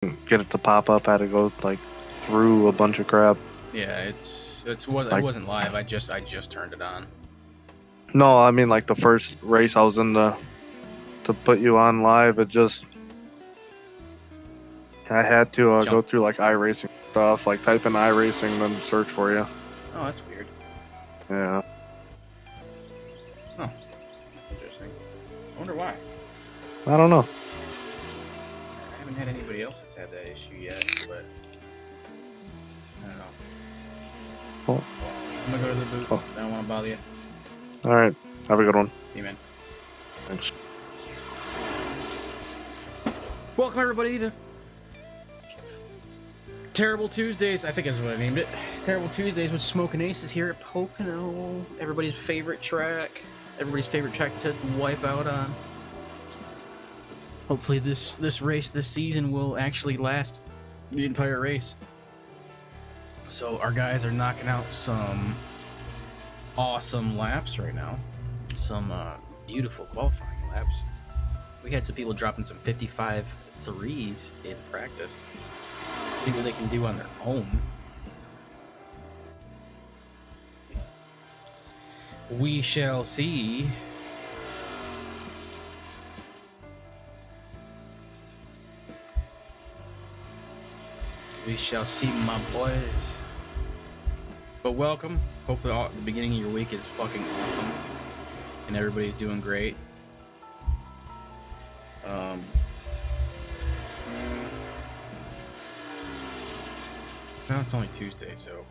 get it to pop up. I had to go like through a bunch of crap. Yeah, it wasn't live. I just turned it on. No, I mean like the first race I was in to put you on live. I had to go through like iRacing stuff, like type in iRacing, then search for you. Oh, that's weird. Yeah. Oh, interesting. I wonder why. I don't know. I haven't had anybody else that's had that issue yet, but I don't know. Oh. I'm gonna go to the booth. Oh. I don't want to bother you. All right. Have a good one. See you, man. Thanks. Welcome everybody to Terrible Tuesdays. I think that's what I named it. Terrible Tuesdays with Smokin Aces here at Pocono. Everybody's favorite track. Everybody's favorite track to wipe out on. Hopefully this race this season will actually last the entire race. So our guys are knocking out some awesome laps right now. Some beautiful qualifying laps. We had some people dropping some 55 threes in practice. See what they can do on their own. We shall see. We shall see, my boys. But welcome. Hopefully the beginning of your week is fucking awesome. And everybody's doing great. No, it's only Tuesday, so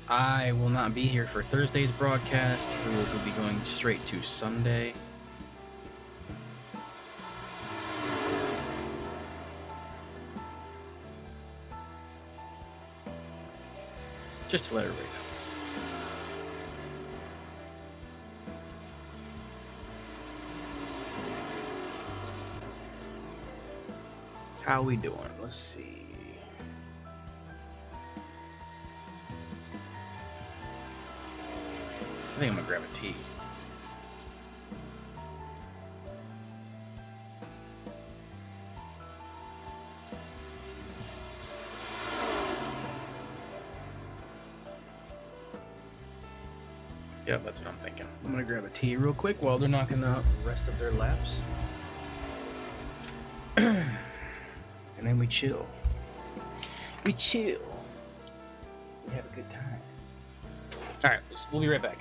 I will not be here for Thursday's broadcast. We will be going straight to Sunday. Just to let everybody know. How we doing? Let's see. I think I'm gonna grab a tea. Yep, that's what I'm thinking. I'm gonna grab a tea real quick while they're knocking out the rest of their laps. And then we chill. We chill. We have a good time. Alright, we'll be right back.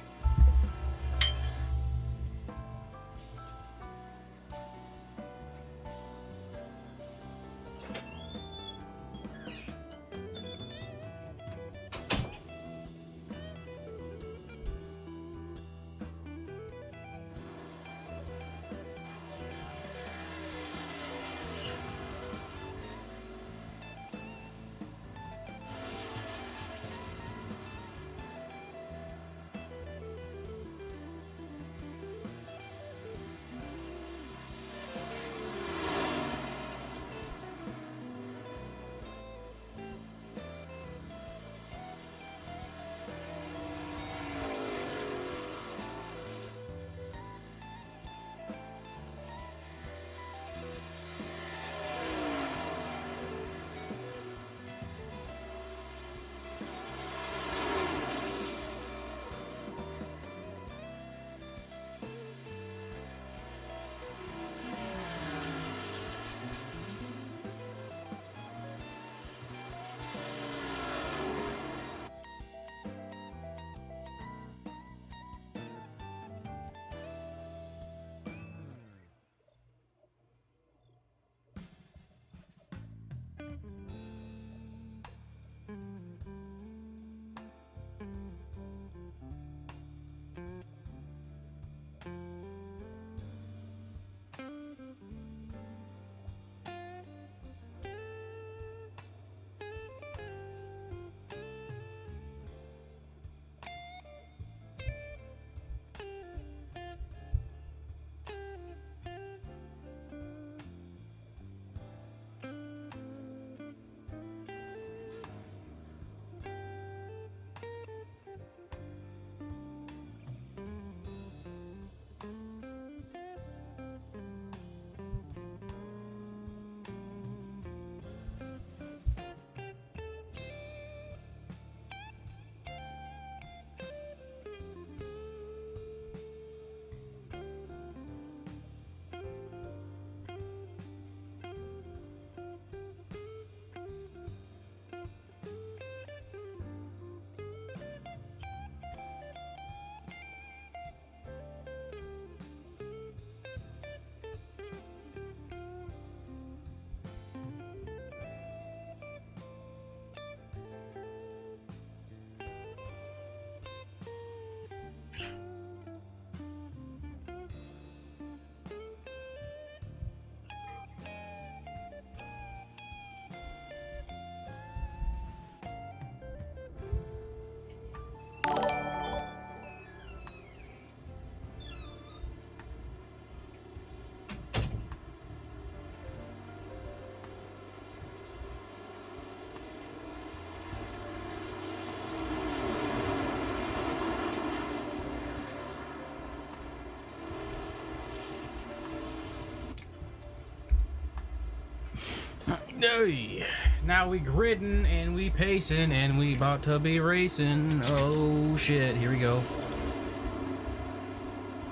Hey, now we gridding and we pacing and we about to be racing. Oh shit, here we go.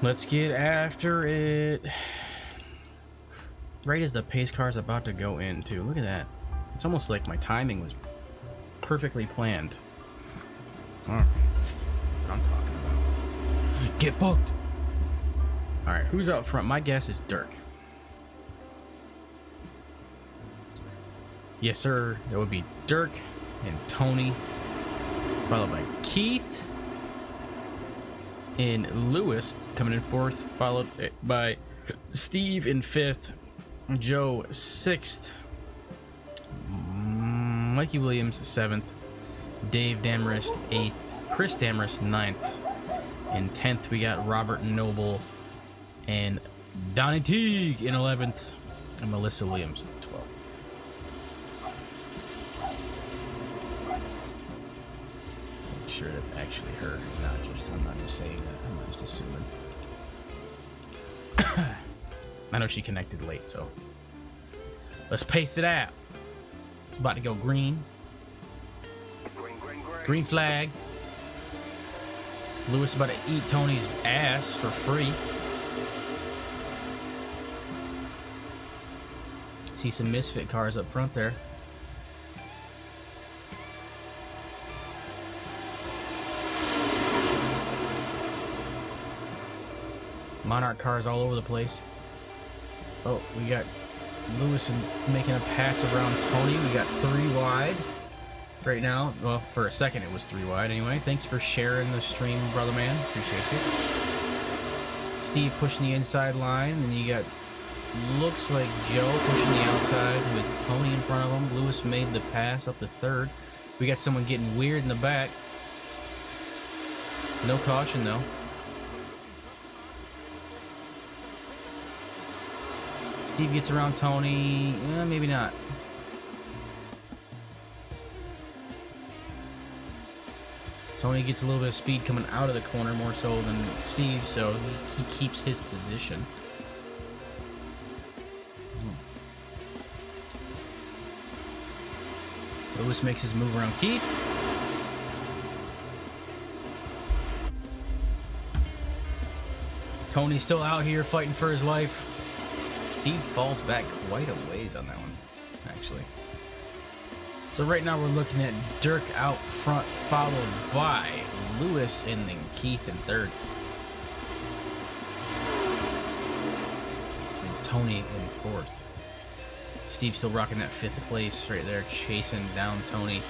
Let's get after it. Right as the pace car's about to go in too. Look at that. It's almost like my timing was perfectly planned. Alright. That's what I'm talking about. Get booked! Alright, who's out front? My guess is Dirk. Yes, sir. That would be Dirk and Tony, followed by Keith and Lewis coming in fourth, followed by Steve in fifth, Joe sixth, Mikey Williams seventh, Dave Damarist eighth, Chris Damarist ninth, and 10th we got Robert Noble and Donnie Teague in 11th, and Melissa Williams in 12th. Make sure that's actually her, I'm not just saying that, I'm not just assuming. I know she connected late, so let's paste it out. It's about to go green. Green flag. Lewis about to eat Tony's ass for free. See some misfit cars up front there. Monarch cars all over the place. Oh, we got Lewis making a pass around Tony. We got 3 wide right now. Well, for a second it was 3 wide anyway. Thanks for sharing the stream, brother man. Appreciate it. Steve pushing the inside line, and you got, looks like Joe pushing the outside with Tony in front of him. Lewis made the pass up to third. We got someone getting weird in the back. No caution though. Steve gets around Tony. Maybe not. Tony gets a little bit of speed coming out of the corner more so than Steve, so he keeps his position. Lewis makes his move around Keith. Tony's still out here fighting for his life. Steve falls back quite a ways on that one, actually. So right now we're looking at Dirk out front, followed by Lewis and then Keith in third. And Tony in fourth. Steve's still rocking that 5th place right there, chasing down Tony.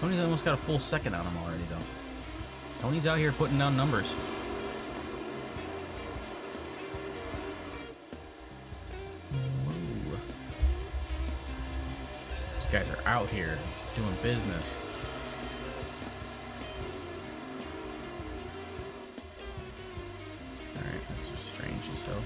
Tony's almost got a full second on him already, though. Tony's out here putting down numbers. These guys are out here doing business. Alright, that's strange as hell.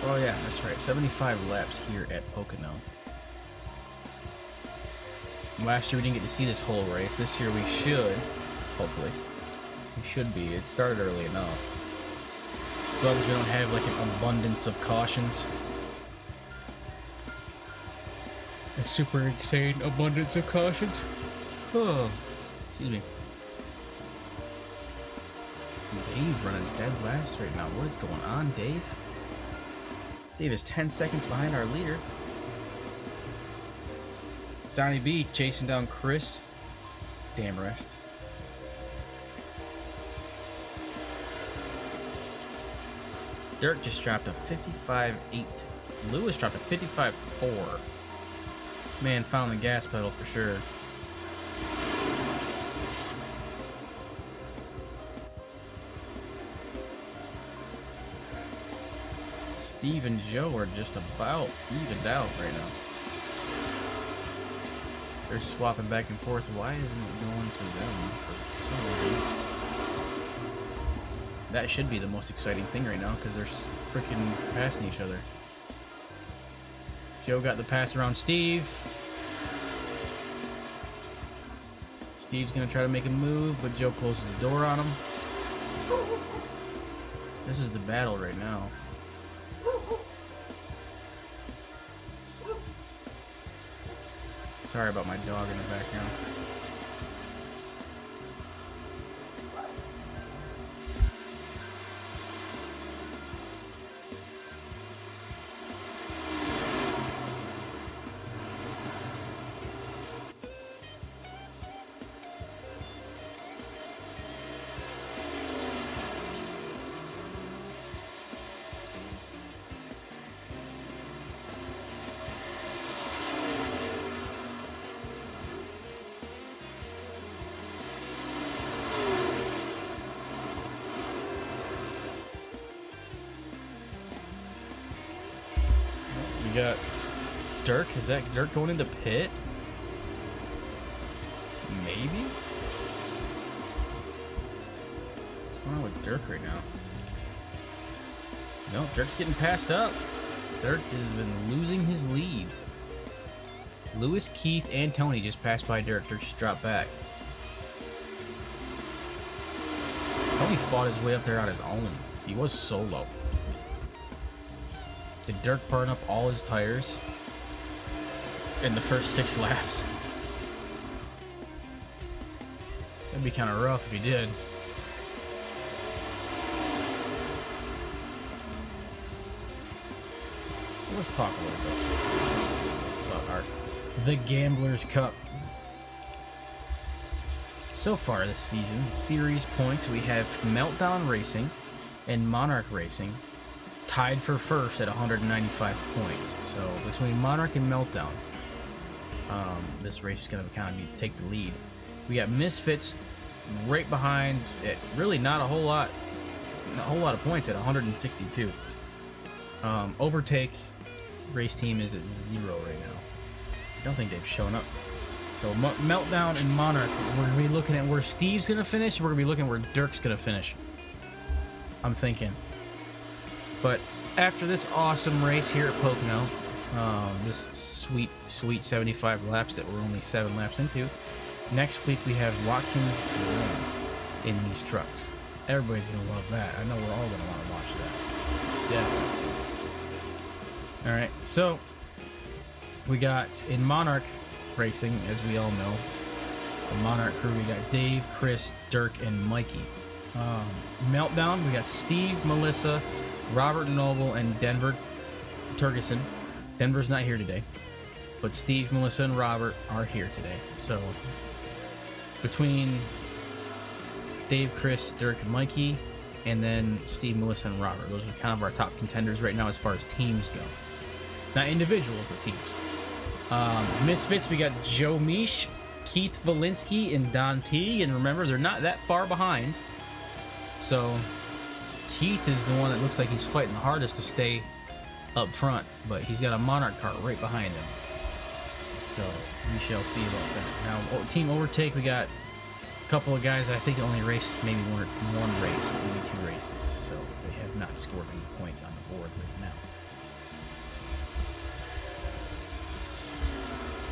Oh yeah, that's right. 75 laps here at Pocono. Last year we didn't get to see this whole race. This year we should, hopefully. We should be. It started early enough. As long as we don't have like an abundance of cautions. A super insane abundance of cautions. Oh, excuse me. Dave running dead last right now. What is going on, Dave? Dave is 10 seconds behind our leader. Donnie B chasing down Chris Damarist. Dirk just dropped a 55.8. Lewis dropped a 55.4. Man found the gas pedal for sure. Steve and Joe are just about evened out right now. They're swapping back and forth. Why isn't it going to them for some reason? That should be the most exciting thing right now because they're freaking passing each other. Joe got the pass around Steve. Steve's gonna try to make a move, but Joe closes the door on him. This is the battle right now. Sorry about my dog in the background. We got Dirk. Is that Dirk going into pit? Maybe? What's going on with Dirk right now? No, Dirk's getting passed up. Dirk has been losing his lead. Lewis, Keith, and Tony just passed by Dirk. Dirk just dropped back. Tony fought his way up there on his own. He was solo. Did Dirk burn up all his tires in the first 6 laps? That'd be kind of rough if he did. So let's talk a little bit about the Gamblers Cup. So far this season, series points, we have Meltdown Racing and Monarch Racing tied for first at 195 points. So between Monarch and Meltdown, this race is going to kind of take the lead. We got Misfits right behind it. Really not a whole lot of points at 162. Overtake race team is at 0 right now. I don't think they've shown up. So Meltdown and Monarch, we're going to be looking at where Steve's going to finish. We're going to be looking where Dirk's going to finish. I'm thinking. But after this awesome race here at Pocono, this sweet 75 laps that we're only 7 laps into, next week we have Watkins Glen in these trucks. Everybody's going to love that. I know we're all going to want to watch that. Definitely. Alright, so we got in Monarch Racing, as we all know, the Monarch crew, we got Dave, Chris, Dirk, and Mikey. Meltdown, we got Steve, Melissa, Robert Noble, and Denver Turgeson. Denver's not here today, but Steve, Melissa, and Robert are here today. So between Dave, Chris, Dirk, and Mikey, and then Steve, Melissa, and Robert, those are kind of our top contenders right now as far as teams go. Not individuals, but teams. Misfits, we got Joe Misch, Keith Valinsky, and Don Teague. And remember, they're not that far behind. So Keith is the one that looks like he's fighting the hardest to stay up front, but he's got a Monarch car right behind him. So we shall see about that. Now, team overtake, we got a couple of guys that I think only raced maybe one race, or maybe 2 races. So they have not scored any points on the board right now.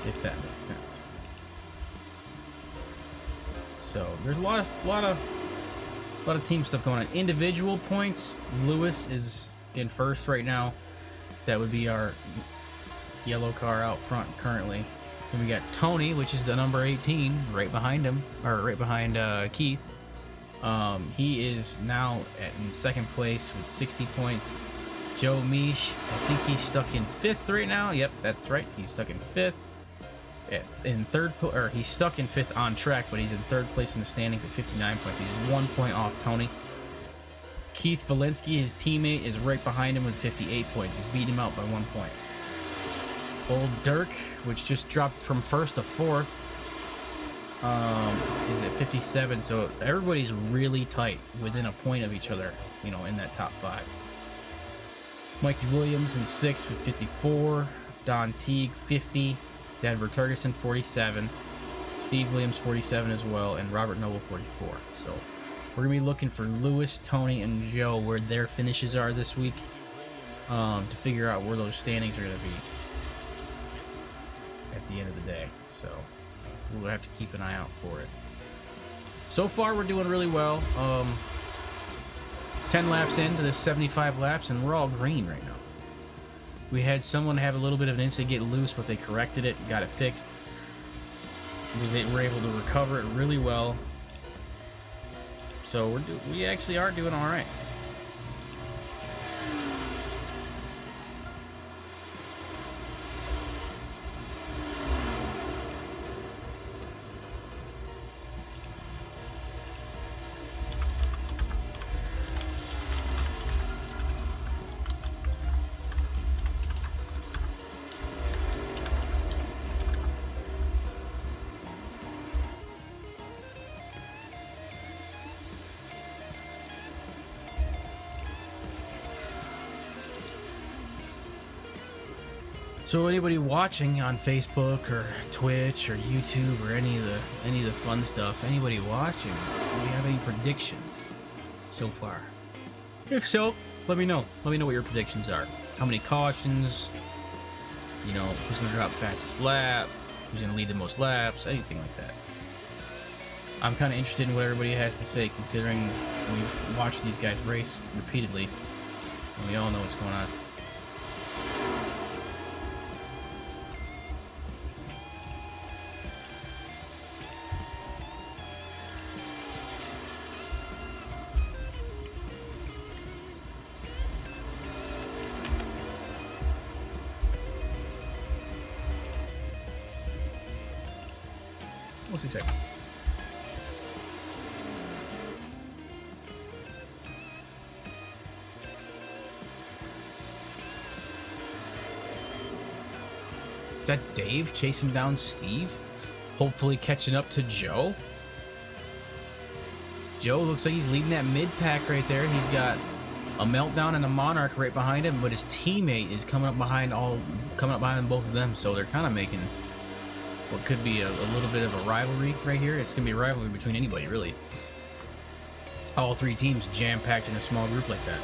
If that makes sense. So there's a lot of team stuff going on. Individual points, Lewis is in first right now. That would be our yellow car out front currently. Then we got Tony, which is the number 18, right behind him, or right behind Keith. He is now in second place with 60 points. Joe Misch, I think he's stuck in 5th right now. Yep, that's right. He's stuck in 5th. In he's stuck in 5th on track, but he's in 3rd place in the standings at 59 points. He's 1 point off Tony. Keith Valinsky, his teammate, is right behind him with 58 points. He's beating him out by 1 point. Old Dirk, which just dropped from 1st to 4th, is at 57. So everybody's really tight, within a point of each other, in that top 5. Mikey Williams in 6th with 54. Don Teague, 50. Denver Turgeson, 47. Steve Williams, 47 as well. And Robert Noble, 44. So we're going to be looking for Lewis, Tony, and Joe, where their finishes are this week, to figure out where those standings are going to be at the end of the day. So we'll have to keep an eye out for it. So far, we're doing really well. 10 laps into the 75 laps, and we're all green right now. We had someone have a little bit of an incident get loose, but they corrected it, got it fixed. They were able to recover it really well. So we actually are doing all right. So anybody watching on Facebook or Twitch or YouTube or any of the fun stuff, anybody watching, do you have any predictions so far? If so, let me know. Let me know what your predictions are. How many cautions? You know, who's gonna drop fastest lap? Who's gonna lead the most laps? Anything like that. I'm kind of interested in what everybody has to say, considering we've watched these guys race repeatedly, and we all know what's going on. What's he say? Is that Dave chasing down Steve? Hopefully catching up to Joe? Joe looks like he's leading that mid-pack right there. He's got a Meltdown and a Monarch right behind him, but his teammate is coming up behind both of them, so they're kind of making what could be a little bit of a rivalry right here. It's going to be a rivalry between anybody, really. All three teams jam-packed in a small group like that.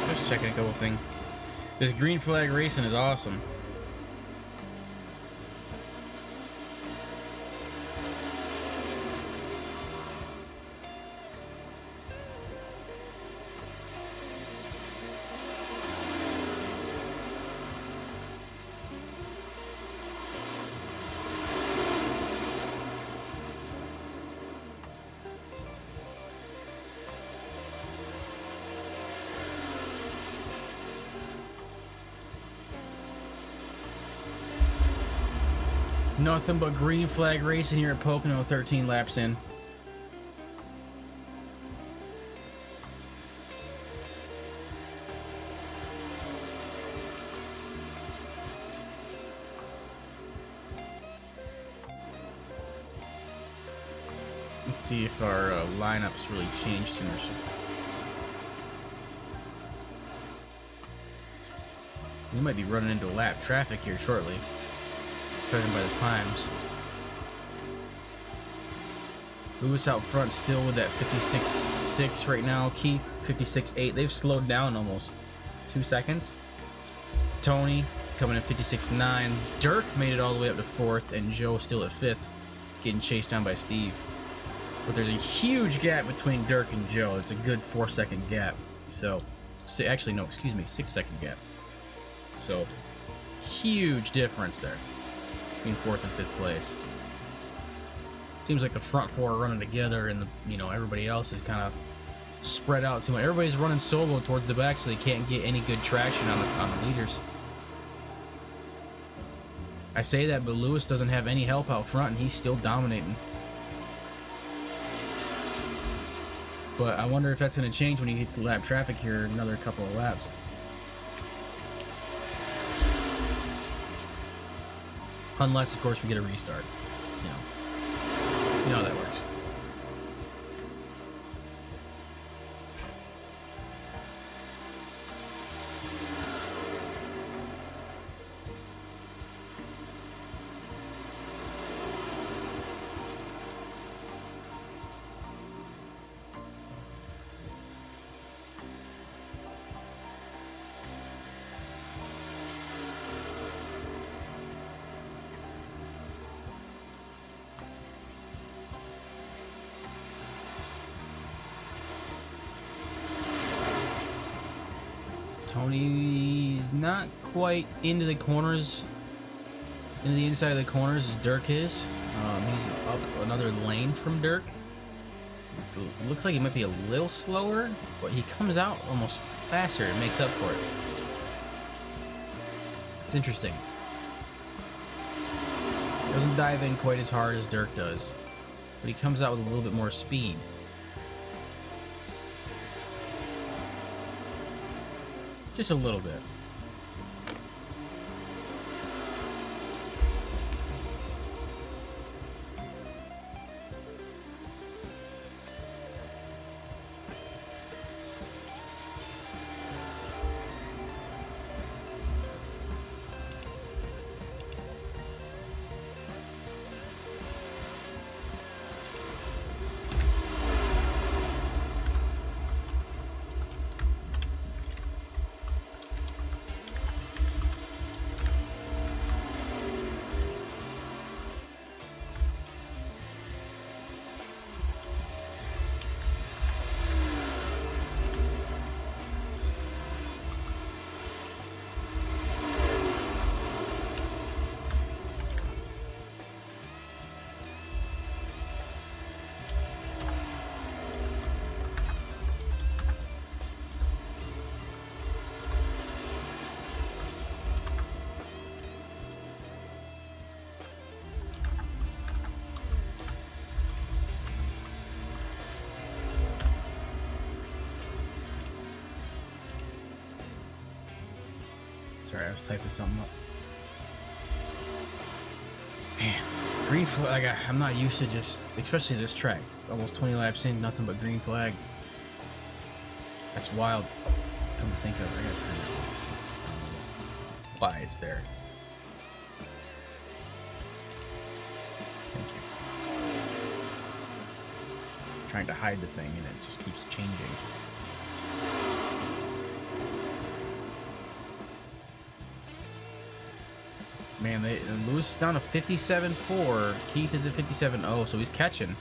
Just checking a couple things. This green flag racing is awesome. Nothing but green flag racing here at Pocono, 13 laps in. Let's see if our lineups really changed too much. We might be running into lap traffic here shortly, judging by the times. Lewis out front still with that 56.6 right now. Keith 56.8. They've slowed down almost 2 seconds. Tony coming in 56.9. Dirk made it all the way up to 4th, and Joe still at 5th, getting chased down by Steve. But there's a huge gap between Dirk and Joe. It's a good 4-second gap. So, actually, no, excuse me, 6-second gap. So, huge difference there between 4th and 5th place. Seems like the front four are running together, and everybody else is kind of spread out too much. Everybody's running solo towards the back, so they can't get any good traction on the leaders. I say that, but Lewis doesn't have any help out front, and he's still dominating. But I wonder if that's going to change when he hits the lap traffic here another couple of laps. Unless, of course, we get a restart. You know how that works. Tony's not quite into the corners, into the inside of the corners as Dirk is. He's up another lane from Dirk. It looks like he might be a little slower, but he comes out almost faster and makes up for it. It's interesting. Doesn't dive in quite as hard as Dirk does, but he comes out with a little bit more speed. Just a little bit. Sorry, I was typing something up. Man, green flag, I'm not used to just, especially this track. Almost 20 laps in, nothing but green flag. That's wild. Come to think of it, I gotta turn it off. Why it's there. Thank you. Trying to hide the thing and it just keeps changing. Man, Lewis is down to 57.4. Keith is at 57.0, so he's catching.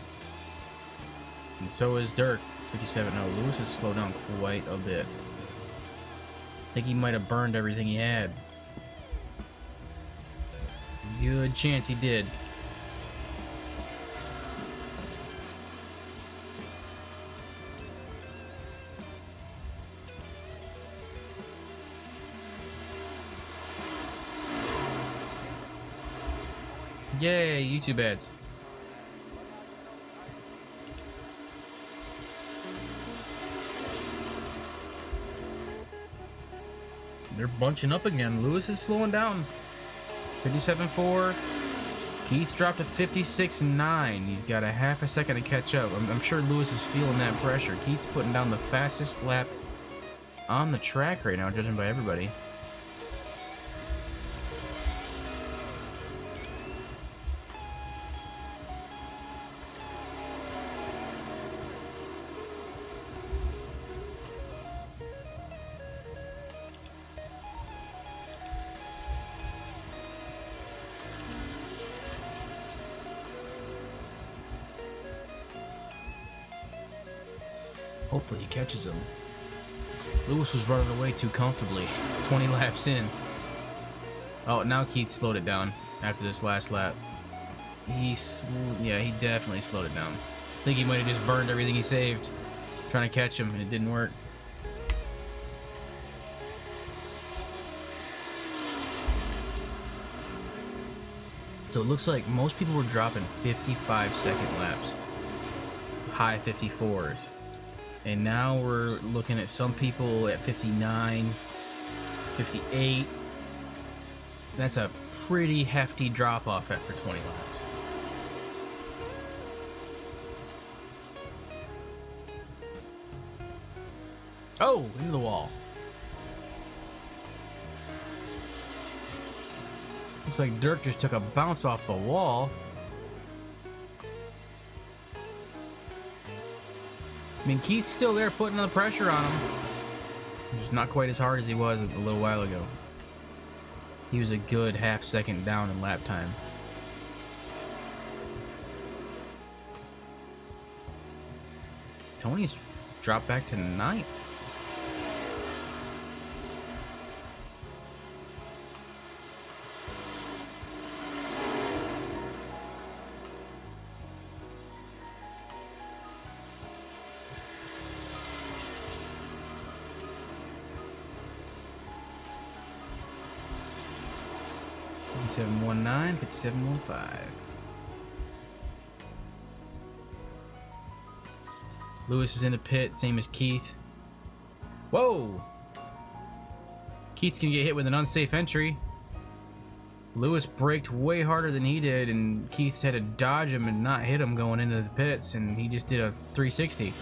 And so is Dirk, 57.0. Lewis has slowed down quite a bit. I think he might have burned everything he had. Good chance he did. Yay, YouTube ads. They're bunching up again. Lewis is slowing down. 57.4. Keith dropped to 56.9. He's got a half a second to catch up. I'm sure Lewis is feeling that pressure. Keith's putting down the fastest lap on the track right now, judging by everybody. Hopefully he catches him. Lewis was running away too comfortably. 20 laps in. Oh, now Keith slowed it down after this last lap. Yeah, he definitely slowed it down. I think he might have just burned everything he saved trying to catch him, and it didn't work. So it looks like most people were dropping 55-second laps. High 54s. And now we're looking at some people at 59, 58. That's a pretty hefty drop off after 20 laps. Oh, into the wall. Looks like Dirk just took a bounce off the wall. I mean, Keith's still there putting the pressure on him. Just not quite as hard as he was a little while ago. He was a good half-second down in lap time. Tony's dropped back to 9th. $57.19, $57.15. Lewis is in the pit, same as Keith. Whoa! Keith's gonna get hit with an unsafe entry. Lewis braked way harder than he did, and Keith had to dodge him and not hit him going into the pits, and he just did a 360.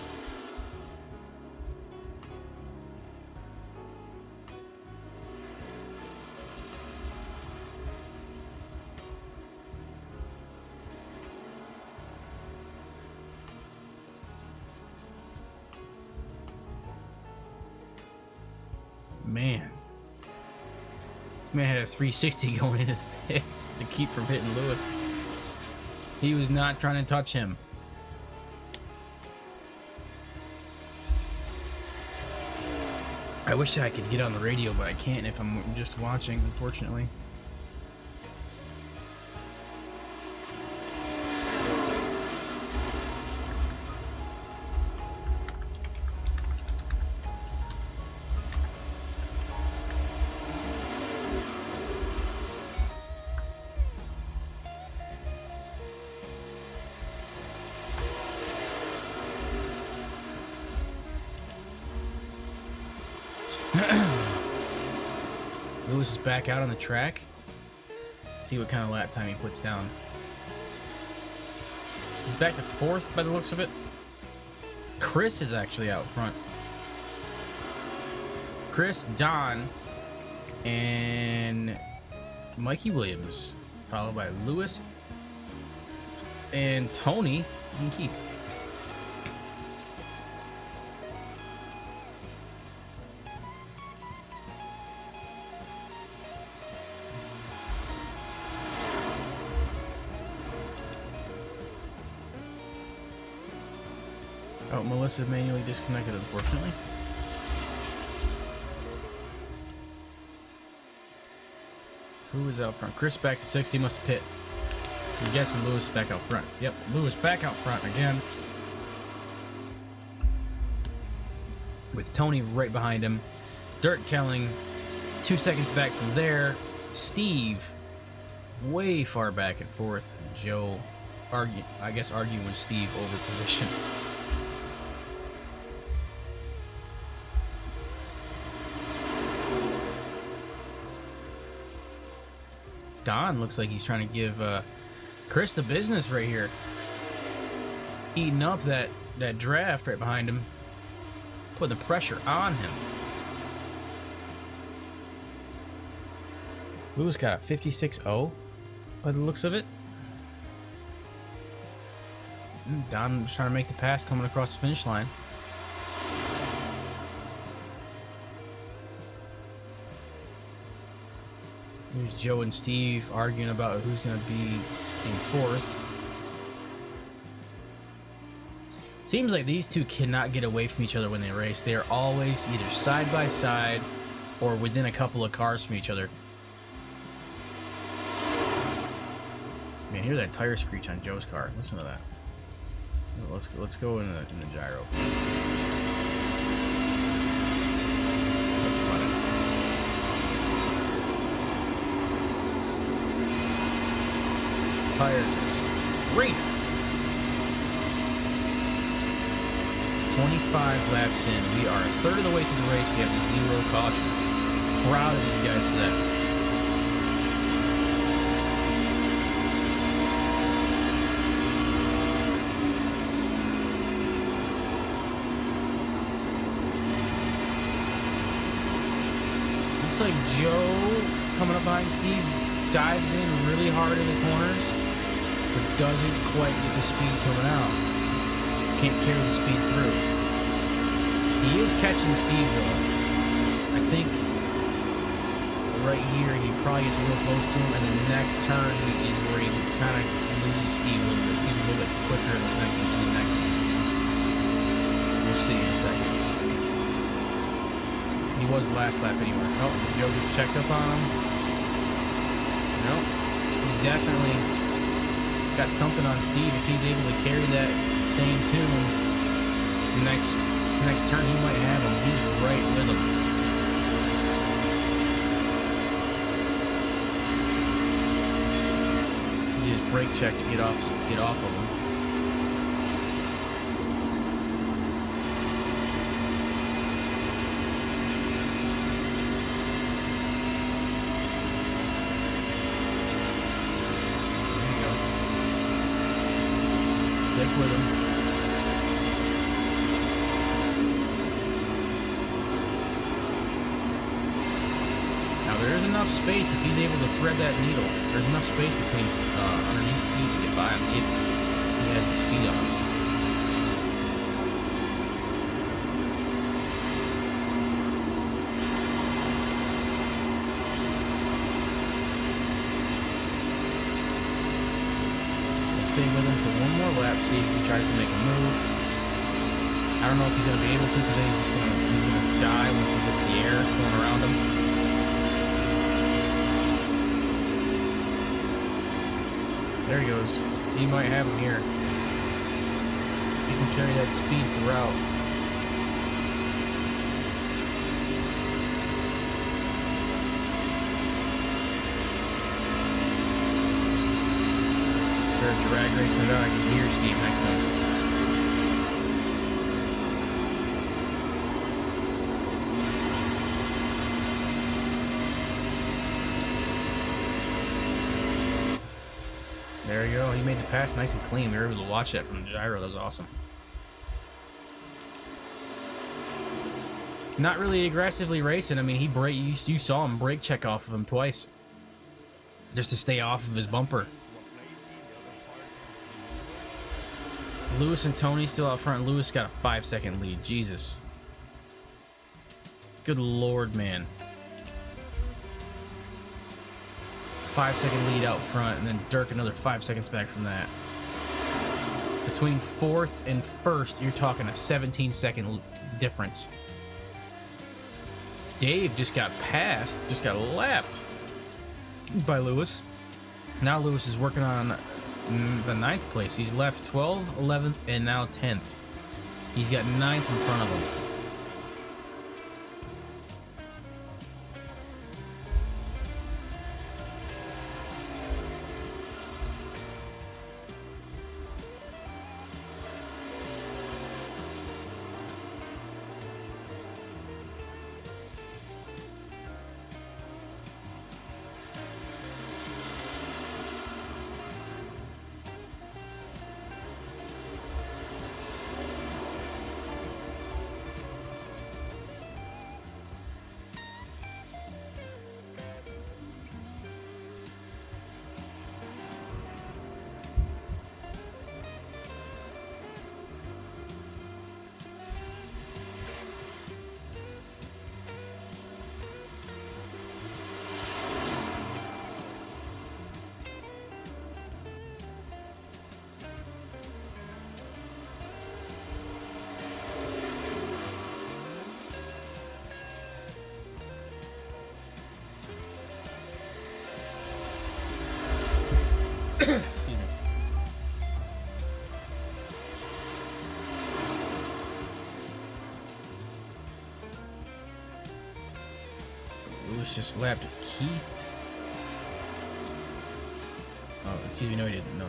Man. This man had a 360 going into the pits to keep from hitting Lewis. He was not trying to touch him. I wish I could get on the radio, but I can't if I'm just watching, unfortunately. Lewis is back out on the track. Let's see what kind of lap time he puts down. He's back to 4th by the looks of it. Chris is actually out front. Chris, Don, and Mikey Williams, followed by Lewis and Tony and Keith. Oh, Melissa manually disconnected, unfortunately. Who is out front? Chris back to 6th. He must have pit. So I'm guessing Lewis is back out front. Yep, Lewis back out front again. With Tony right behind him. Dirk Kelling 2 seconds back from there. Steve way far back at 4th. Joe arguing with Steve over position. Don looks like he's trying to give Chris the business right here. Eating up that draft right behind him. Putting the pressure on him. Lewis got a 56-0 by the looks of it. Don was trying to make the pass coming across the finish line. There's Joe and Steve arguing about who's going to be in 4th. Seems like these two cannot get away from each other when they race. They are always either side by side or within a couple of cars from each other. Man, hear that tire screech on Joe's car. Listen to that. Let's go in the gyro. Tires. Great. 25 laps in. We are a third of the way through the race. We have 0 cautions. Proud of these guys for that. Looks like Joe, coming up behind Steve, dives in really hard in the corners, but doesn't quite get the speed coming out. Can't carry the speed through. He is catching Steve though. I think right here he probably gets real close to him, and the next turn is where he kind of loses Steve a little bit. Steve's a little bit quicker than the next. We'll see in a second. He was last lap anyway. Oh, Joe just checked up on him. Nope. He's definitely got something on Steve. If he's able to carry that same tune, next turn he might have him. He's right with him. He just brake check to get off of him. Stick with him. Now there is enough space if he's able to thread that needle. There's enough space between underneath Steve to get by him if he has the speed on him. Stay with him for one more lap, see if he tries to make a move. I don't know if he's going to be able to, because he's just going to die once he gets the air going around him. There he goes. He might have him here. He can carry that speed throughout. Drag racing it out. I can hear Steve next time. There you go. He made the pass nice and clean. We were able to watch that from the gyro. That was awesome. Not really aggressively racing. I mean, you saw him brake check off of him twice, just to stay off of his bumper. Lewis and Tony still out front. Lewis got a 5-second lead. Jesus. Good Lord, man. 5-second lead out front, and then Dirk another 5 seconds back from that. Between 4th and 1st, you're talking a 17-second difference. Dave just got passed, just got lapped by Lewis. Now Lewis is working on the 9th place. He's left 12th, 11th, and now 10th. He's got 9th in front of him. Excuse me. Lewis just lapped Keith. Oh, excuse me, no, he didn't. No,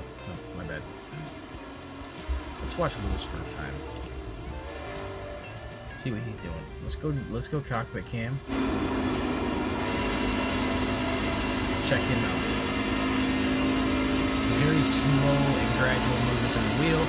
my bad. Let's watch Lewis for a time. See what he's doing. Let's go cockpit cam. Check him out. Very slow and gradual movements on the wheel.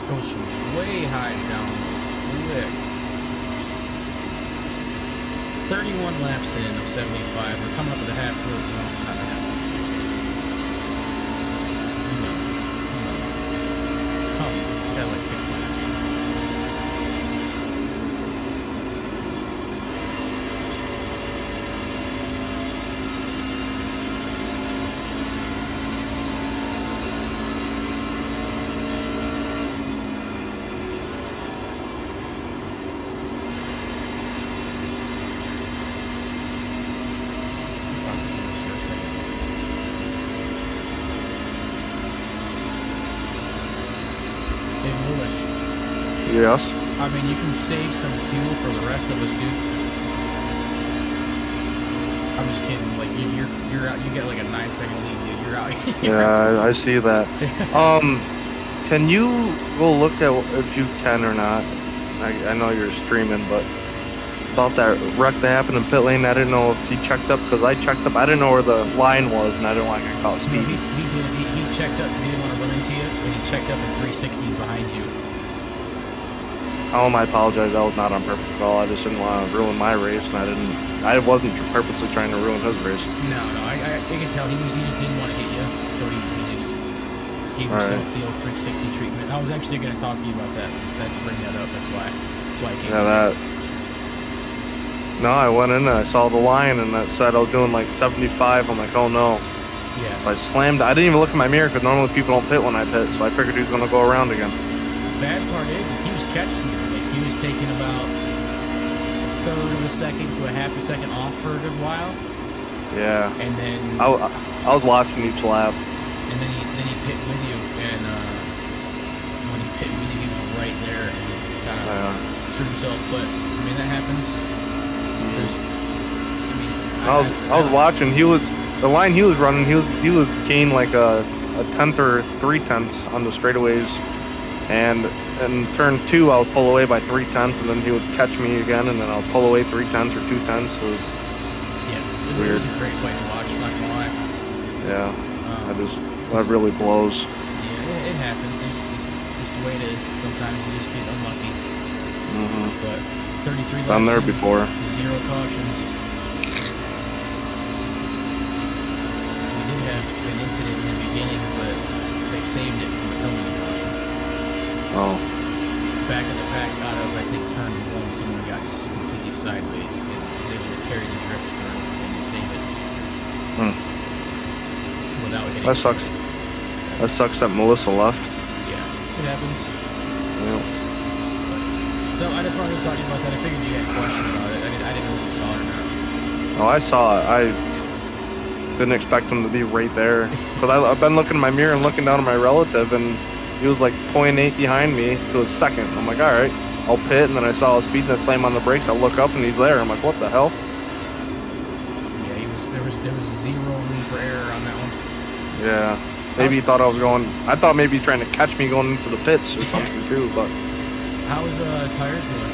Goes way high down quick. 31 laps in of 75. We're coming up with a half loop. No, not a half. No. Come. Got like 6 laps. Yes. I mean, you can save some fuel for the rest of us, dude. I'm just kidding. Like you're out. You get like a 9-second lead, dude. You're out. Yeah, I see that. Can you go look at if you can or not? I know you're streaming, but about that wreck that happened in pit lane, I didn't know if he checked up because I checked up. I didn't know where the line was, and I didn't want to get caught speeding. He did. He checked up because he didn't want to run into you, but he checked up at 360 behind you. I apologize. That was not on purpose at all. I just didn't want to ruin my race, and I wasn't purposely trying to ruin his race. No, I can tell he just didn't want to hit you, so he just gave himself the old 360 treatment. I was actually going to talk to you about that. Bring that up. That's why I came. Yeah, No, I went in and I saw the line, and that said I was doing like 75. I'm like, oh no. Yeah. So I slammed. I didn't even look in my mirror because normally people don't pit when I pit, so I figured he was going to go around again. The bad part is he was catching you. He was taking about a third of a second to a half a second off for a good while. Yeah. And then I was watching each lap. And then he pit with you, and when he pit with you, he was right there and kind of screwed himself. But I mean that happens. I was watching. The line he was running. He was gained like a 1/10 or 3/10 on the straightaways. And in turn 2, I would pull away by 3/10, and then he would catch me again, and then I'll pull away 3/10 or 2/10. So it was weird. It was a great fight to watch. Not gonna lie. Yeah, that really blows. Yeah, it happens. It's the way it is. Sometimes you just get unlucky. But 33 laps. Done there before. 0 cautions. We did have an incident in the beginning, but they saved it from becoming a caution. Oh. Back in the pack, God, I was, I think, turn 1, someone got completely sideways, and they would have carried the drift through and save it. Without hitting. That sucks. That sucks that Melissa left. Yeah, it happens. Yeah. So I just wanted to talk to you about that. I figured you had a question about it. I didn't know if you saw it or not. Oh, I saw it. I didn't expect him to be right there. Because I've been looking in my mirror and looking down at my relative, and he was like 0.8 behind me to a second. I'm like, all right, I'll pit, and then I saw his speed, and I slam on the brakes. I look up, and he's there. I'm like, what the hell? Yeah, there was 0 room for error on that one. Yeah, maybe he thought I was going. I thought maybe trying to catch me going into the pits or something too. But how's tires doing?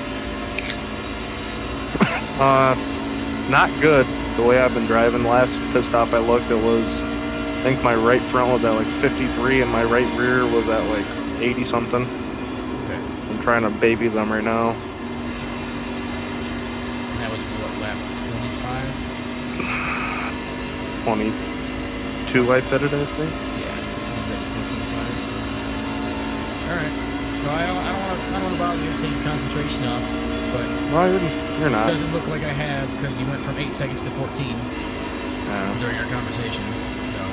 not good. The way I've been driving. Last pit stop I looked, it was, I think my right front was at like 53 and my right rear was at like 80 something. Okay. I'm trying to baby them right now. And that was what, lap 25? 22 I fitted, I think. Yeah. Alright. Well, I don't want to bother you, take concentration off, but no, you're not. It doesn't look like I have, because you went from 8 seconds to 14 during our conversation. So,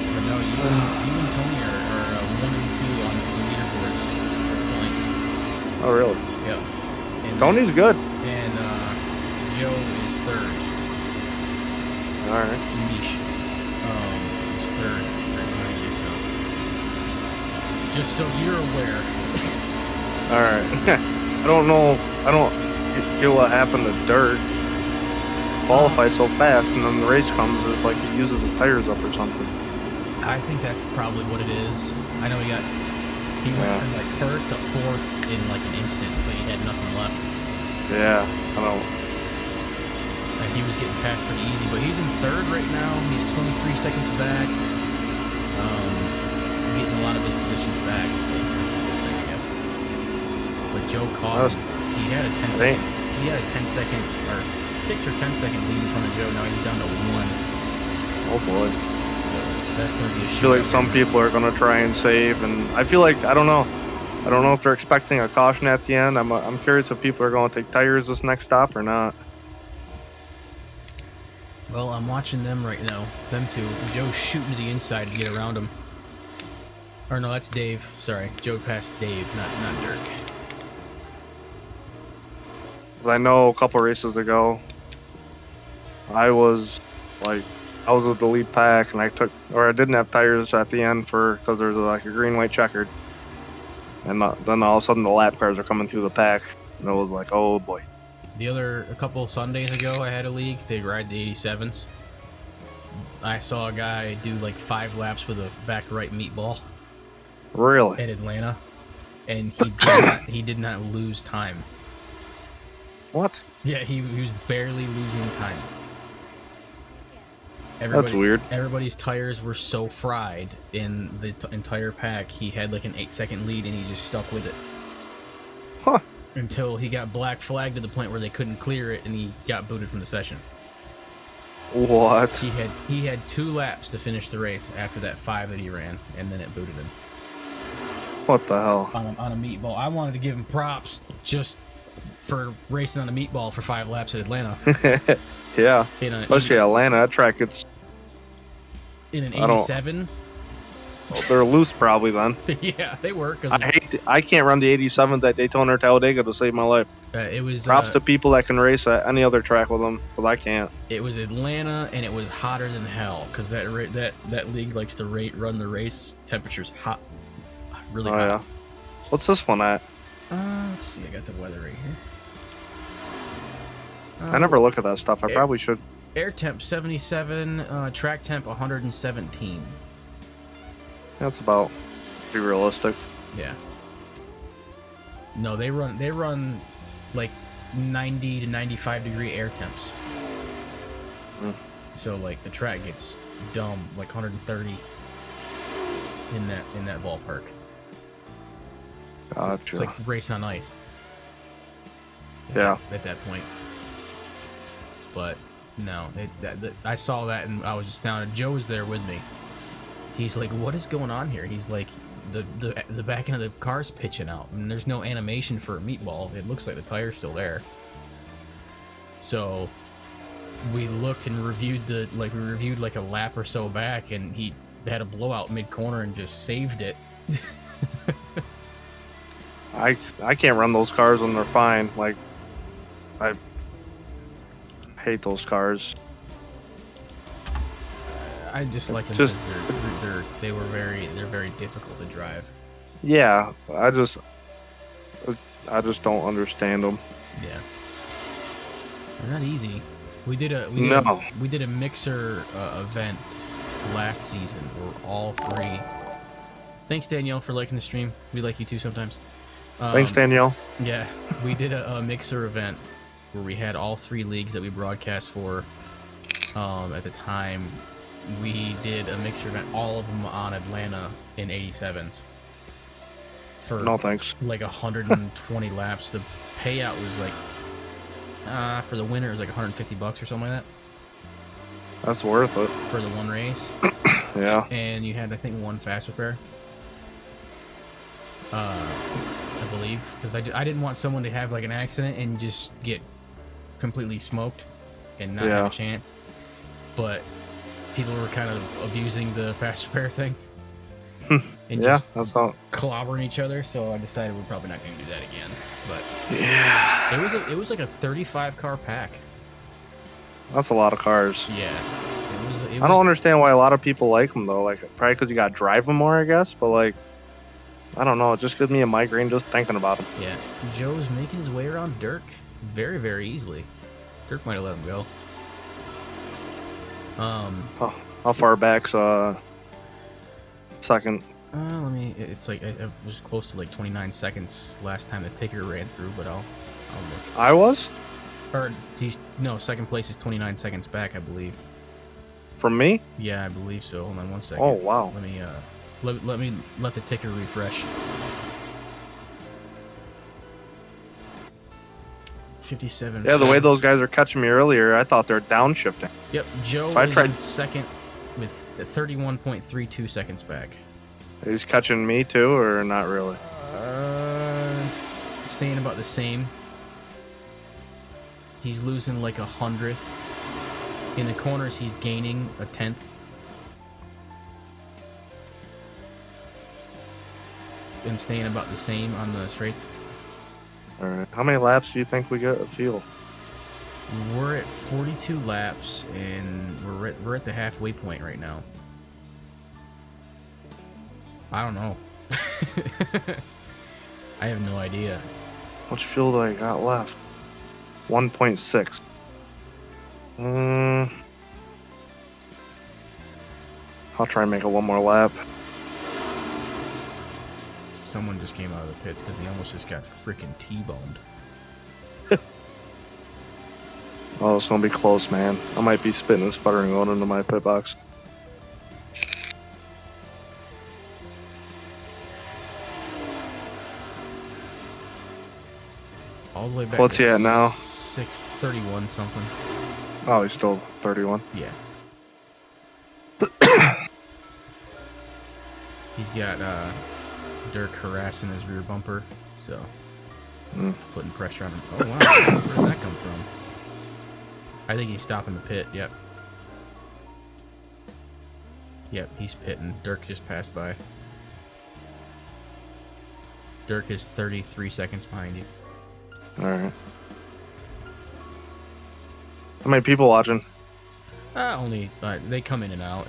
but no, you and Tony are 1 and 2 on the leaderboards for points. Oh, really? Yeah. And Tony's good. And Joe is third. All right. Niche. Is third. Right behind you, so. Just so you're aware. All right. I don't know. I don't get what happened to Dirt. Qualifies so fast, and then the race comes, it's like he uses his tires up or something. I think that's probably what it is. I know he went from like first to fourth in like an instant, but he had nothing left. Yeah, I don't. And he was getting past pretty easy, but he's in third right now. He's 23 seconds back. Getting a lot of his positions back, I guess. But Joe caught him. He had a 10 second. He had a 10-second or 6 or 10-second lead in front of Joe. Now he's down to 1. Oh boy. That's gonna be a I feel like some people are gonna try and save, and I feel like I don't know if they're expecting a caution at the end. I'm curious if people are going to take tires this next stop or not. Well, I'm watching them right now. Them two. Joe's shooting to the inside to get around him. Or no, that's Dave. Sorry, Joe passed Dave, not Dirk. 'Cause I know a couple races ago, I was with the lead pack, and I didn't have tires at the end because there's like a green, white, checkered, and then all of a sudden the lap cars are coming through the pack, and it was like, oh boy. A couple Sundays ago, I had a league. They ride the 87s. I saw a guy do like 5 laps with a back right meatball. Really? At Atlanta, and he did not lose time. What? Yeah, he was barely losing time. That's weird. Everybody's tires were so fried in the entire pack. He had like an 8-second lead, and he just stuck with it. Huh. Until he got black flagged to the point where they couldn't clear it, and he got booted from the session. What? He had 2 laps to finish the race after that 5 that he ran, and then it booted him. What the hell? On a meatball. I wanted to give him props just for racing on a meatball for 5 laps at Atlanta. Yeah. Especially Atlanta, that track gets... In an 87? Well, they're loose probably then. Yeah, they were. I can't run the 87s at Daytona or Talladega to save my life. It was props to people that can race at any other track with them, but I can't. It was Atlanta, and it was hotter than hell because that league likes to run the race temperatures hot, really hot. Yeah. What's this one at? Let's see. I got the weather right here. I never look at that stuff. I probably should. Air temp 77, track temp 117. That's about pretty realistic. Yeah. No, they run like 90 to 95 degree air temps. So like the track gets dumb, like 130 in that ballpark. Gotcha. It's like racing on ice. Yeah. At that point. But no, I saw that and I was astounded. Joe was there with me. He's like, "What is going on here?" He's like, "The back end of the car's pitching out, and there's no animation for a meatball. It looks like the tire's still there." So we looked and reviewed like a lap or so back, and he had a blowout mid corner and just saved it. I can't run those cars when they're fine. Like, I hate those cars. I just like them because they're very difficult to drive. Yeah, I just don't understand them. Yeah, they're not easy. We did a mixer event last season where all 3. Thanks Danielle for liking the stream. We like you too sometimes. Thanks Danielle. Yeah, we did a mixer event where we had all 3 leagues that we broadcast for. At the time, we did a mixer event, all of them on Atlanta in 87s. For no thanks. Like 120 laps. The payout was like, for the winner, it was like $150 or something like that. That's worth it. For the one race. Yeah. And you had, I think, 1 fast repair. I believe, because I didn't want someone to have like an accident and just get completely smoked and not have a chance. But people were kind of abusing the fast repair thing. and Yeah, just that's all. clobbering each other. So I decided we're probably not going to do that again. But Yeah, it was like a 35 car pack. that's a lot of cars. Yeah, I don't understand why a lot of people like them though. Like probably because you got to drive them more, I guess. But like, I don't know. It just gives me a migraine just thinking about them. Yeah, Joe's making his way around Dirk very, very easily. Dirk might have let him go. How far back's second? Let me. It's like it was close to like 29 seconds last time the ticker ran through, but I'll look. I was Or no, second place is 29 seconds back, I believe. from me. Yeah, I believe so. Hold on 1 second. Oh wow. Let me let the ticker refresh. 57. Yeah, the way those guys are catching me earlier, I thought they were downshifting. Yep, Joe I is tried- in second with 31.32 seconds back. He's catching me too, or not really? Staying about the same. He's losing like 100th. In the corners, he's gaining a 10th. And staying about the same on the straights. All right. How many laps do you think we get a field? We're at 42 laps, and we're at the halfway point right now. I don't know. I have no idea. How much fuel do I got left? 1.6. I'll try and make it one more lap. Someone just came out of the pits because he almost just got freaking T-boned. Oh, it's gonna be close, man. I might be spitting and sputtering going into my pit box. All the way back. What's to he at now? 6:31 something. Oh, he's still 31. Yeah. He's got Dirk harassing his rear bumper, so putting pressure on him. Oh wow, where did that come from? I think he's stopping the pit. Yep. Yep, he's pitting. Dirk just passed by. Dirk is 33 seconds behind you. All right. How many people watching? Only they come in and out.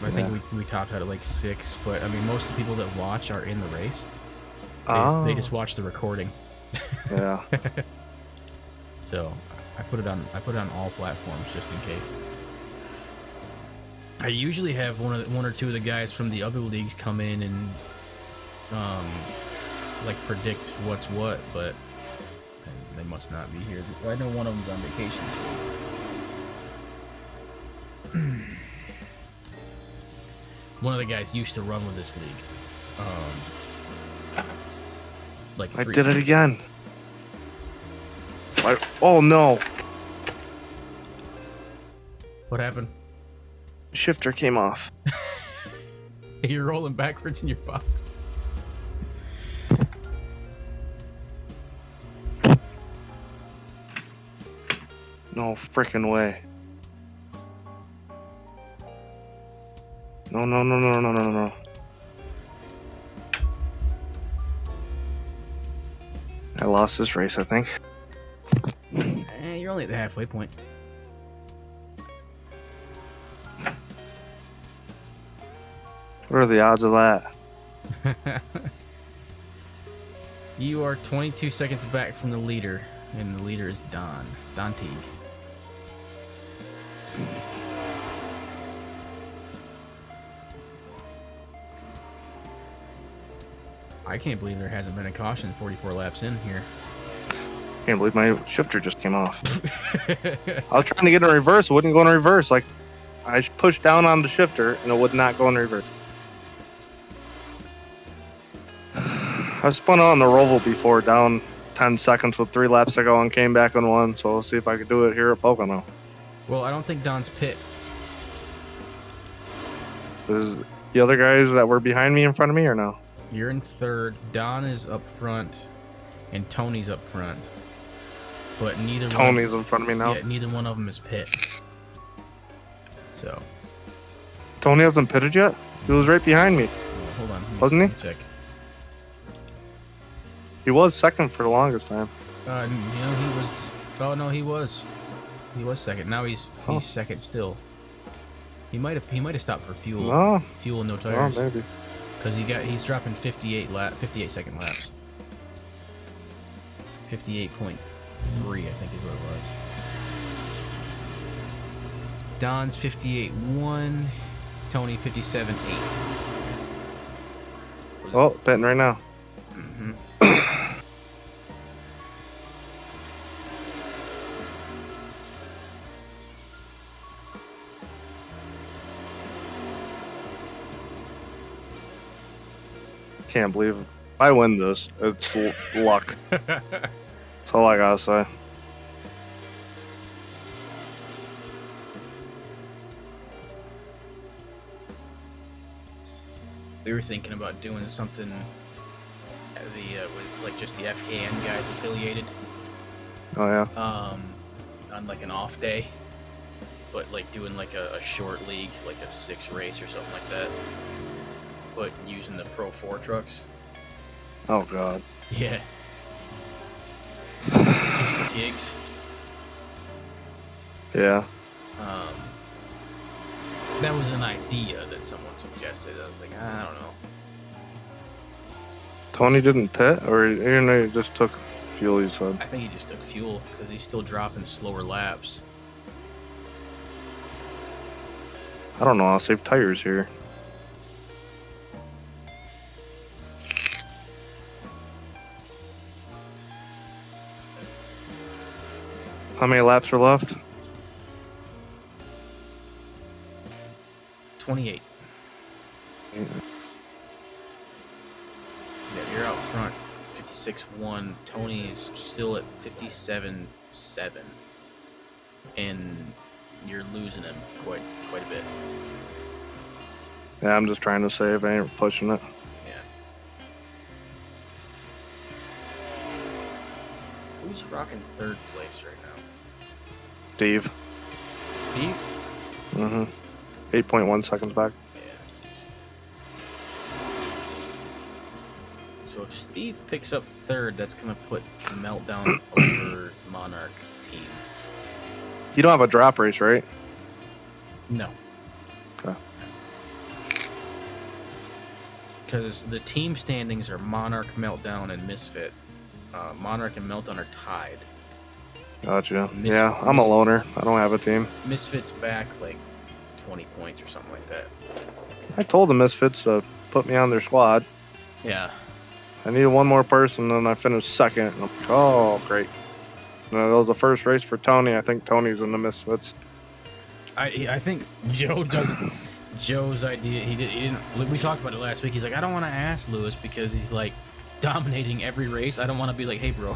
I think we topped out at like 6, but I mean most of the people that watch are in the race. They just watch the recording. Yeah. So I put it on all platforms just in case. I usually have one or two of the guys from the other leagues come in and like predict what's what, but they must not be here. I know one of them's on vacation. One of the guys used to run with this league. Like I did it again. Oh no. What happened? Shifter came off. You're rolling backwards in your box. No freaking way. No. I lost this race, I think. You're only at the halfway point. What are the odds of that? You are 22 seconds back from the leader, and the leader is Don Teague. I can't believe there hasn't been a caution 44 laps in here. Can't believe my shifter just came off. I was trying to get in reverse, it wouldn't go in reverse. Like, I pushed down on the shifter and it would not go in reverse. I've spun on the Roval before, down 10 seconds with 3 laps to go and came back on 1, so we'll see if I can do it here at Pocono. Well, I don't think Don's pit. Is the other guys that were behind me in front of me or no? You're in third. Don is up front, and Tony's up front. But Tony's in front of me now. Yeah, neither one of them is pit. So Tony hasn't pitted yet? He was right behind me. well, Hold on. Wasn't Let me check. He was second for the longest time. He was. Oh no, he was. He was second. Now he's second still. He might have stopped for fuel. No. Fuel and no tires. Oh, maybe. Because he's dropping 58 second laps. 58.3, I think is what it was. Don's 58.1, Tony 57.8. Oh, betting right now. Mm-hmm. Can't believe it. I win this. It's luck. That's all I gotta say. We were thinking about doing something with like just the FKN guys affiliated. Oh yeah. On like an off day, but like doing like a short league, like a 6 race or something like that. But using the Pro 4 trucks. Oh god. Yeah. Just for gigs. Yeah. That was an idea that someone suggested. I was like, I don't know. Tony didn't pit, or he just took fuel, he said. I think he just took fuel because he's still dropping slower laps. I don't know, I'll save tires here. How many laps are left? 28. Yeah. Yeah, you're out front. 56.1. Tony is still at 57.7. And you're losing him quite a bit. Yeah, I'm just trying to save. I ain't pushing it. Yeah. Who's rocking 3rd place right now? Steve. Steve? Mm-hmm. 8.1 seconds back. Yeah. So if Steve picks up 3rd, that's going to put Meltdown over Monarch team. You don't have a drop race, right? No. Okay. Because the team standings are Monarch, Meltdown, and Misfit. Monarch and Meltdown are tied. Gotcha. Yeah, I'm a loner. I don't have a team. Misfit's back like 20 points or something like that. I told the Misfits to put me on their squad. Yeah. I needed one more person, and I finished second. And I'm like, oh, great. That was the first race for Tony. I think Tony's in the Misfits. I think Joe doesn't. Joe's idea. He didn't. We talked about it last week. He's like, I don't want to ask Lewis because he's like dominating every race. I don't want to be like, hey, bro.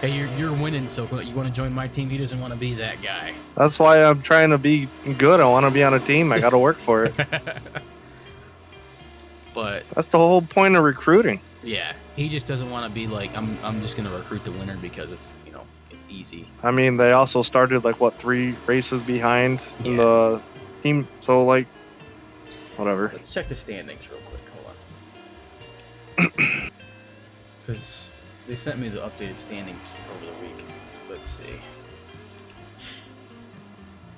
Hey, you're winning, so you want to join my team? He doesn't want to be that guy. That's why I'm trying to be good. I want to be on a team. I got to work for it. But that's the whole point of recruiting. Yeah, he just doesn't want to be like, I'm just gonna recruit the winner because it's it's easy. I mean, they also started like what 3 races behind in the team, so like whatever. Let's check the standings real quick. Hold on, because they sent me the updated standings over the week. Let's see.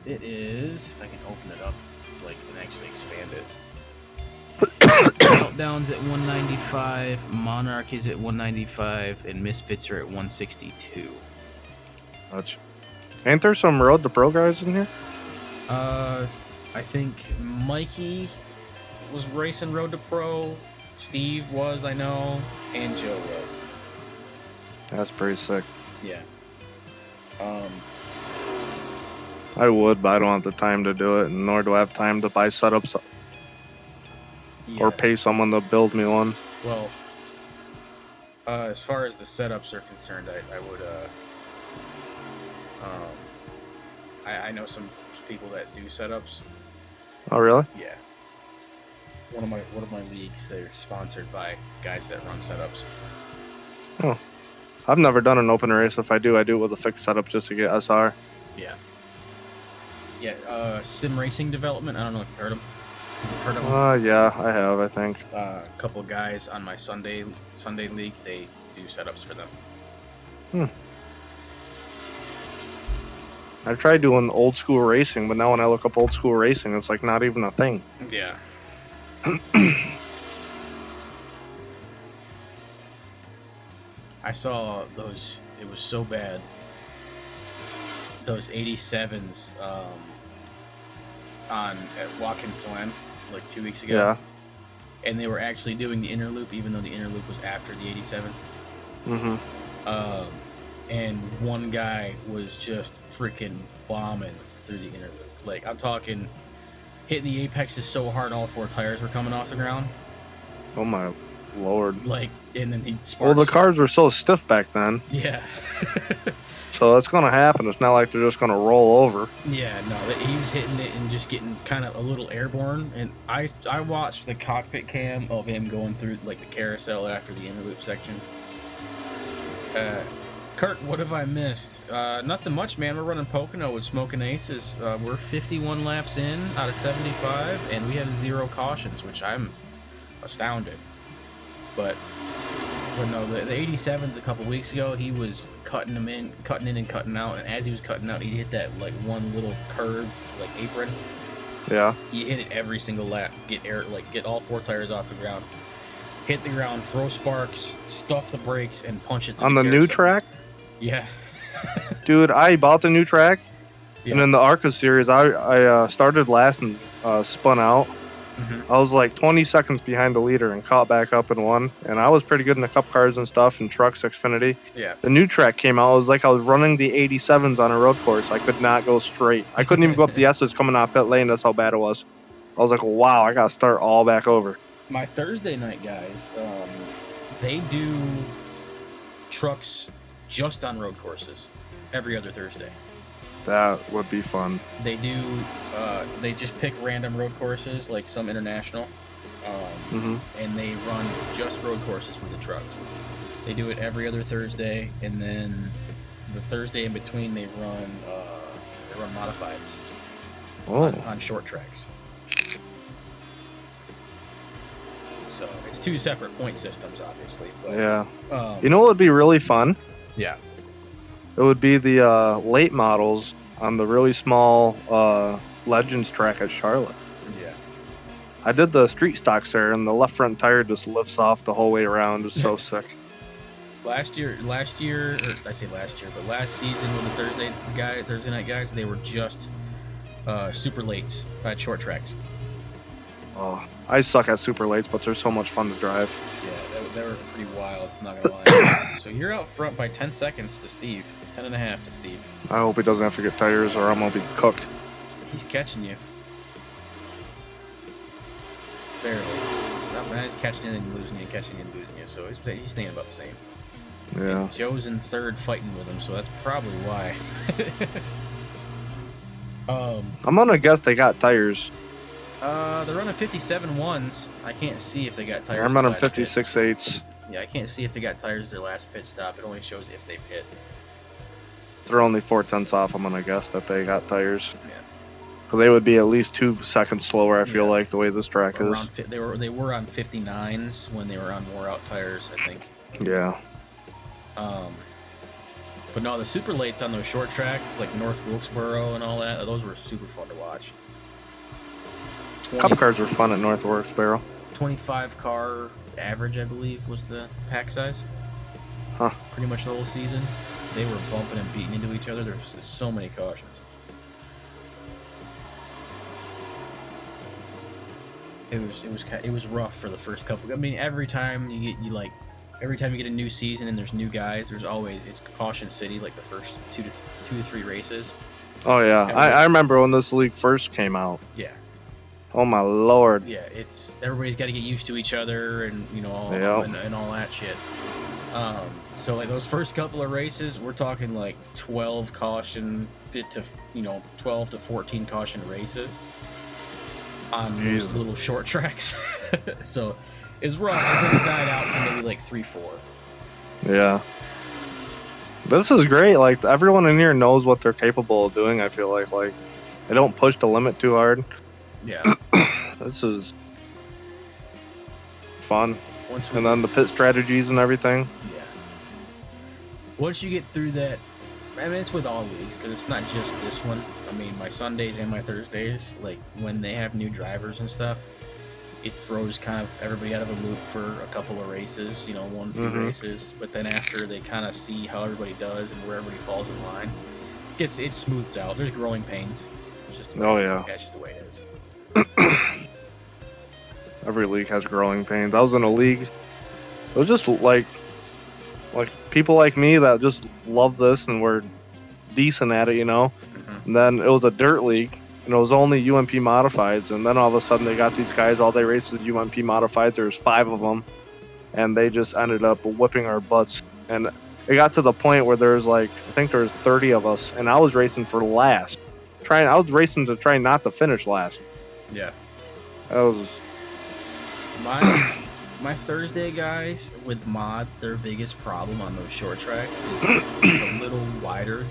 It is, if I can open it up, like, and actually expand it. Meltdown's at 195, Monarch is at 195, and Misfits are at 162. Gotcha. Ain't there some Road to Pro guys in here? I think Mikey was racing Road to Pro, Steve was, I know, and Joe was. That's pretty sick. Yeah. I would, but I don't have the time to do it, nor do I have time to buy setups or pay someone to build me one. Well, as far as the setups are concerned, I would, I know some people that do setups. Oh, really? Yeah. One of my leagues, they're sponsored by guys that run setups. Oh. I've never done an open race. If I do it with a fixed setup just to get SR. Yeah. Yeah, Sim Racing Development. I don't know if you heard them. Heard of them? Yeah, I have, I think. A couple guys on my Sunday league, they do setups for them. I tried doing old school racing, but now when I look up old school racing, it's like not even a thing. Yeah. I saw those. It was so bad. Those 87s at Watkins Glen like 2 weeks ago. Yeah. And they were actually doing the inner loop, even though the inner loop was after the 87. And one guy was just freaking bombing through the inner loop. Like, I'm talking, hitting the apexes so hard all four tires were coming off the ground. Oh my lord. Like, and then he Well, the cars were so stiff back then. Yeah. So that's going to happen. It's not like they're just going to roll over. Yeah, no, he was hitting it and just getting kind of a little airborne. And I watched the cockpit cam of him going through, like, the carousel after the inner loop section. Kurt, what have I missed? Nothing much, man. We're running Pocono with Smokin Aces. We're 51 laps in out of 75, and we have 0 cautions, which I'm astounded. But no, the 87s a couple weeks ago, he was cutting in and cutting out, and as he was cutting out, he hit that like one little curve, like apron. Yeah. He hit it every single lap. Get all four tires off the ground. Hit the ground, throw sparks, stuff the brakes, and punch it to on the new track. Yeah. Dude, I bought the new track, Yeah. and in the ARCA series, I started last and spun out. I was like 20 seconds behind the leader and caught back up and won. And I was pretty good in the cup cars and stuff and trucks, Xfinity. Yeah. The new track came out. It was like I was running the 87s on a road course. I could not go straight. I couldn't even go up the S's coming off pit lane. That's how bad it was. I was like, wow, I got to start all back over. My Thursday night guys, they do trucks just on road courses every other Thursday. That would be fun. They do. They just pick random road courses, like some international, and they run just road courses with the trucks. They do it every other Thursday, and then the Thursday in between they run modifieds on short tracks. So it's two separate point systems, obviously. But, yeah. You know what would be really fun? Yeah. It would be the late models on the really small Legends track at Charlotte. Yeah. I did the street stocks there, and the left front tire just lifts off the whole way around. It's so sick. Last year, or I say last year, but last season with the Thursday night guys, they were just super lates at short tracks. Oh, I suck at super lates, but they're so much fun to drive. Yeah, they were pretty wild, not gonna lie. So you're out front by 10 seconds to Steve. 10.5 to Steve. I hope he doesn't have to get tires or I'm gonna be cooked. He's catching you. Barely. He's catching you and losing you, catching you and losing you, so he's staying about the same. Yeah. And Joe's in third fighting with him, so that's probably why. I'm gonna guess they got tires. They're running 57 ones. I can't see if they got tires. I'm running 56 eights. Yeah, I can't see if they got tires their last pit stop. It only shows if they pit. They're only 4/10 off. I'm gonna guess that they got tires. Yeah. Because they would be at least 2 seconds slower. I feel like the way this track is. They were on 59s when they were on wore out tires, I think. Yeah. But no, the super lates on those short tracks like North Wilkesboro and all that, those were super fun to watch. Cup cars were fun at North Wilkesboro. 25 car average, I believe, was the pack size. Huh. Pretty much the whole season. They were bumping and beating into each other. There's just so many cautions. It was rough for the first couple. I mean, every time you get a new season and there's new guys, it's caution city like the first two to three races. Oh yeah, I remember when this league first came out. Yeah. Oh my lord. Yeah, everybody's got to get used to each other and all that shit. So like those first couple of races, we're talking like 12 caution fit to 12 to 14 caution races on those little short tracks. So it's rough. I think it died out to maybe like 3-4. Yeah. This is great. Like everyone in here knows what they're capable of doing. I feel like they don't push the limit too hard. Yeah. this is fun. Once And then the pit strategies and everything. yeah. Once you get through that, I mean, it's with all leagues because it's not just this one. I mean, my Sundays and my Thursdays, like when they have new drivers and stuff, it throws kind of everybody out of a loop for a couple of races, you know, 1-2 races. But then after they kind of see how everybody does and where everybody falls in line, it smooths out. There's growing pains. It's just the way that's just the way it is. Every league has growing pains. I was in a league. It was just like people like me that just love this and were decent at it, you know. And then it was a dirt league, and it was only UMP modifieds. And then all of a sudden they got these guys, all they raced with UMP modifieds. There's 5 of them, and they just ended up whipping our butts. And it got to the point where there's like, I think there's 30 of us, and I was racing for last. I was racing to try not to finish last. Yeah. That was my Thursday guys with mods. Their biggest problem on those short tracks is it's a little wider.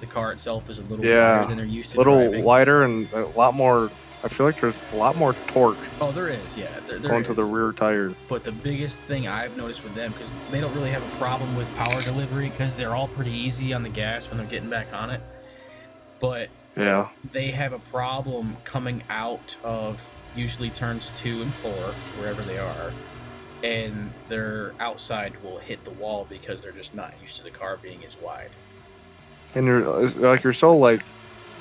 The car itself is a little wider than they're used to. Driving. Wider and a lot more. I feel like there's a lot more torque. Oh, there is, yeah. There going is. to the rear tires. But the biggest thing I've noticed with them, because they don't really have a problem with power delivery, because they're all pretty easy on the gas when they're getting back on it. But yeah, they have a problem coming out of usually turns 2 and 4, wherever they are, and their outside will hit the wall because they're just not used to the car being as wide. And you're so like,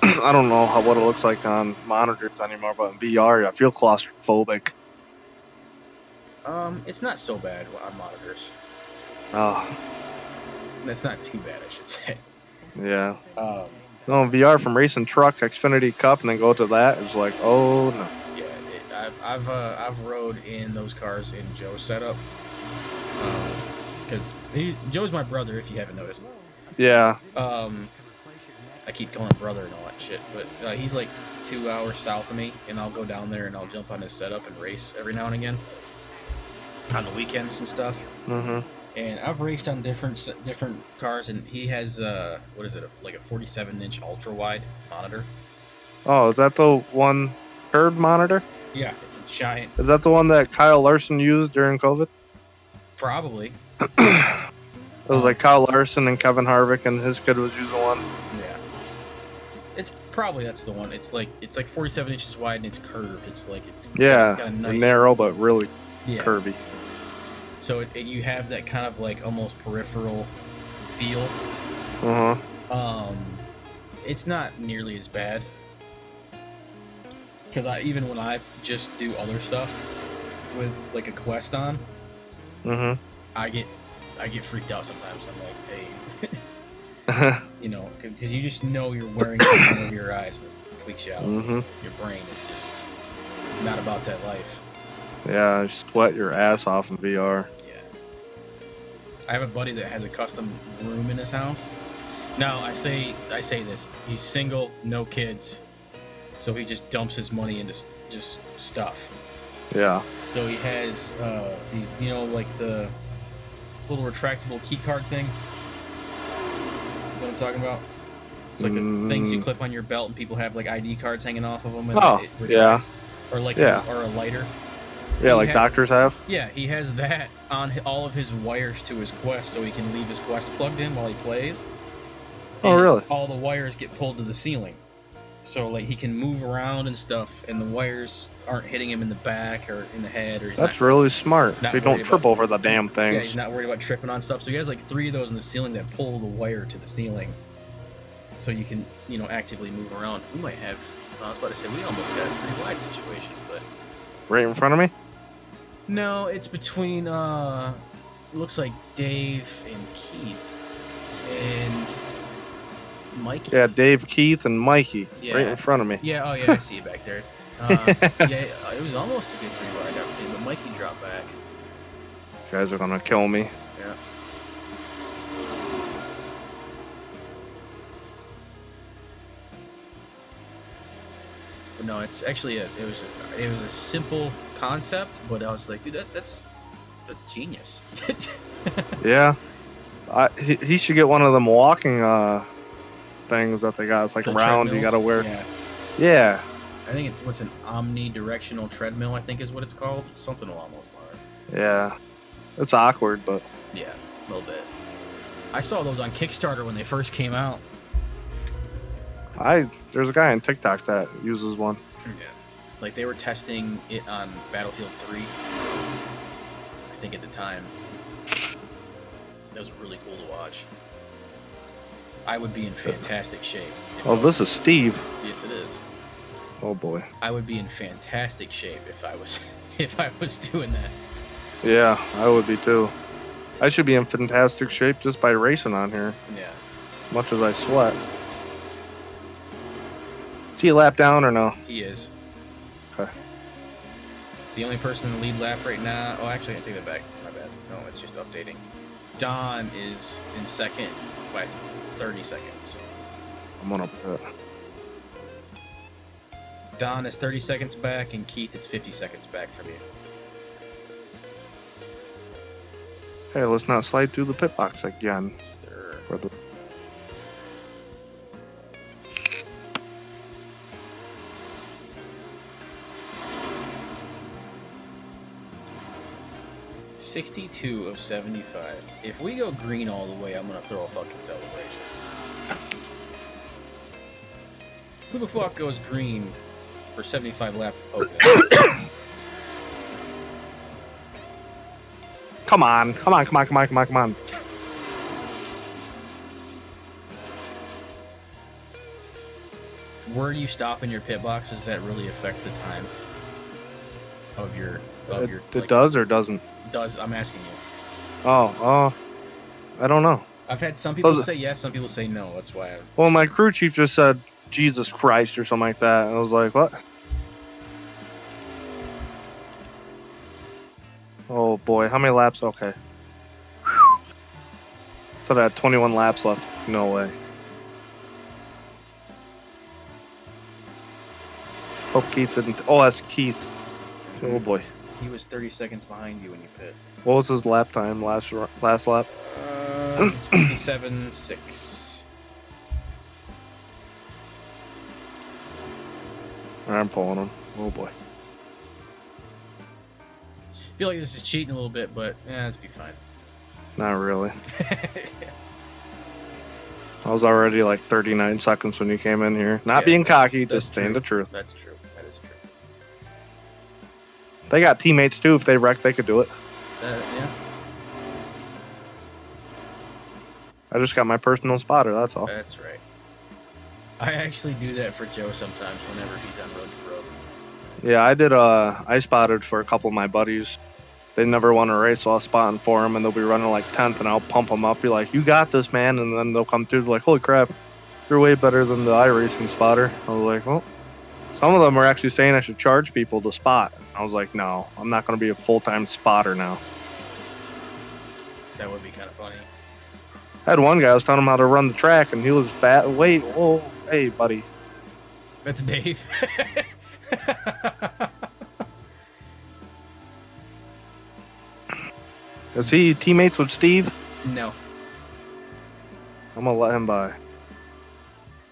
I don't know what it looks like on monitors anymore, but in VR I feel claustrophobic. It's not so bad on monitors. Oh, That's not too bad, I should say. Yeah. No, in VR from racing truck, Xfinity Cup, and then go to that, it's like, oh no. Yeah, I've rode in those cars in Joe's setup, because Joe's my brother, if you haven't noticed. Yeah. I keep calling him brother and all that shit, but he's like 2 hours south of me, and I'll go down there and I'll jump on his setup and race every now and again on the weekends and stuff. And I've raced on different cars, and he has what is it, like a 47-inch ultra wide monitor. Oh, is that the one curved monitor? Yeah, it's a giant. Is that the one that Kyle Larson used during COVID? Probably. It was like Kyle Larson and Kevin Harvick, and his kid was using one. Yeah. It's probably that's the one. It's like 47 inches wide and it's curved. It's got a nice, narrow but really curvy. So you have that kind of like almost peripheral feel. It's not nearly as bad, because even when I just do other stuff with like a Quest on, I get freaked out sometimes. I'm like, hey, you know, because you just know you're wearing something over your eyes that tweaks you out. Your brain is just not about that life. Yeah, you sweat your ass off in VR. Yeah. I have a buddy that has a custom room in his house. Now, I say this. He's single, no kids, so he just dumps his money into just stuff. Yeah. So he has these, you know, like the little retractable key card thing. You know what I'm talking about? It's like the things you clip on your belt, and people have like ID cards hanging off of them. And it retracts. Or like or a lighter. Yeah, like doctors have? Yeah, he has that on all of his wires to his Quest, so he can leave his Quest plugged in while he plays. Oh, really? All the wires get pulled to the ceiling. So, like, he can move around and stuff, and the wires aren't hitting him in the back or in the head. Or That's really smart. They don't trip over the damn things. Yeah, he's not worried about tripping on stuff. So he has, like, 3 of those in the ceiling that pull the wire to the ceiling. So you can, you know, actively move around. We might have... I was about to say, we almost got a 3-wide situation, but... Right in front of me? No, it's between, looks like Dave and Keith. And... Mikey. Yeah, Dave, Keith, and Mikey. Yeah. Right in front of me. Yeah, oh yeah, I see you back there. Yeah, it was almost a good 3-wide opportunity, but Mikey dropped back. You guys are gonna kill me. Yeah. But no, it's actually it was a simple concept, but I was like, dude, that's genius. Yeah. He should get one of them walking things that they got. It's like round. You gotta wear. Yeah. Yeah. I think it's what's an omnidirectional treadmill. I think is what it's called. Something along those lines. Yeah, it's awkward, but Yeah, a little bit. I saw those on Kickstarter when they first came out. there's a guy on TikTok that uses one. Yeah. Like they were testing it on Battlefield 3. I think at the time. That was really cool to watch. I would be in fantastic shape. Oh, this is Steve. Yes, it is. Oh boy. I would be in fantastic shape if I was if I was doing that. Yeah, I would be too. I should be in fantastic shape just by racing on here. Yeah. Much as I sweat. Is he a lap down or no? He is. Okay. The only person in the lead lap right now. Oh, actually, I take that back. My bad. No, it's just updating. Don is in second by 30 seconds. I'm gonna put. Don is 30 seconds back, and Keith is 50 seconds back from you. Hey, let's not slide through the pit box again. Sir. For the- 62 of 75. If we go green all the way, I'm gonna throw a fucking celebration. Who the fuck goes green for 75 laps of Pocono? Come on. Where do you stop in your pit box? Does that really affect the time of your? It It does or doesn't? Does I'm asking you? Oh, I don't know. I've had some people say yes, some people say no. That's why. Well, my crew chief just said Jesus Christ or something like that. And I was like, what? Oh boy, how many laps? Okay. Whew. So I had 21 laps left. No way. Hope Keith didn't. Oh, that's Keith. Oh boy. He was 30 seconds behind you when you pit. What was his lap time last lap? 57.6. I'm pulling him. Oh boy. I feel like this is cheating a little bit, but it's be fine. Not really. I was already like 39 seconds when you came in here. Not Yeah, being cocky, that's just saying the truth. That's true. That is true. They got teammates too. If they wreck, they could do it. Yeah. I just got my personal spotter, that's all. That's right. I actually do that for Joe sometimes whenever he's on road to road. Yeah, I spotted for a couple of my buddies. They never won a race, so I'll spot for them, and they'll be running like 10th, and I'll pump them up, be like, you got this, man, and then they'll come through, like, holy crap, you're way better than the iRacing spotter. I was like, well, some of them are actually saying I should charge people to spot. I was like, no, I'm not going to be a full-time spotter now. That would be kind of funny. I had one guy, I was telling him how to run the track, and he was fat. Wait, whoa, hey, buddy. That's Dave. Is he teammates with Steve? No. I'm going to let him by.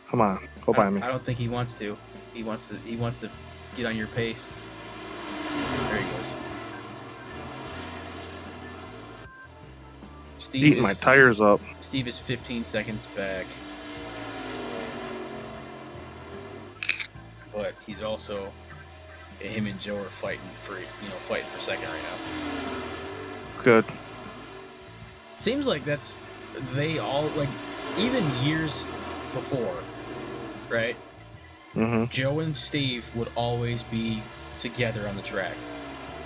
Come on, go by me. I don't think he wants to. He wants to get on your pace. There he goes. Steve Eating my tires up. Steve is 15 seconds back. But he's also him and Joe are fighting for second right now. Good. Seems like they all like even years before, right? Mm-hmm. Joe and Steve would always be together on the track.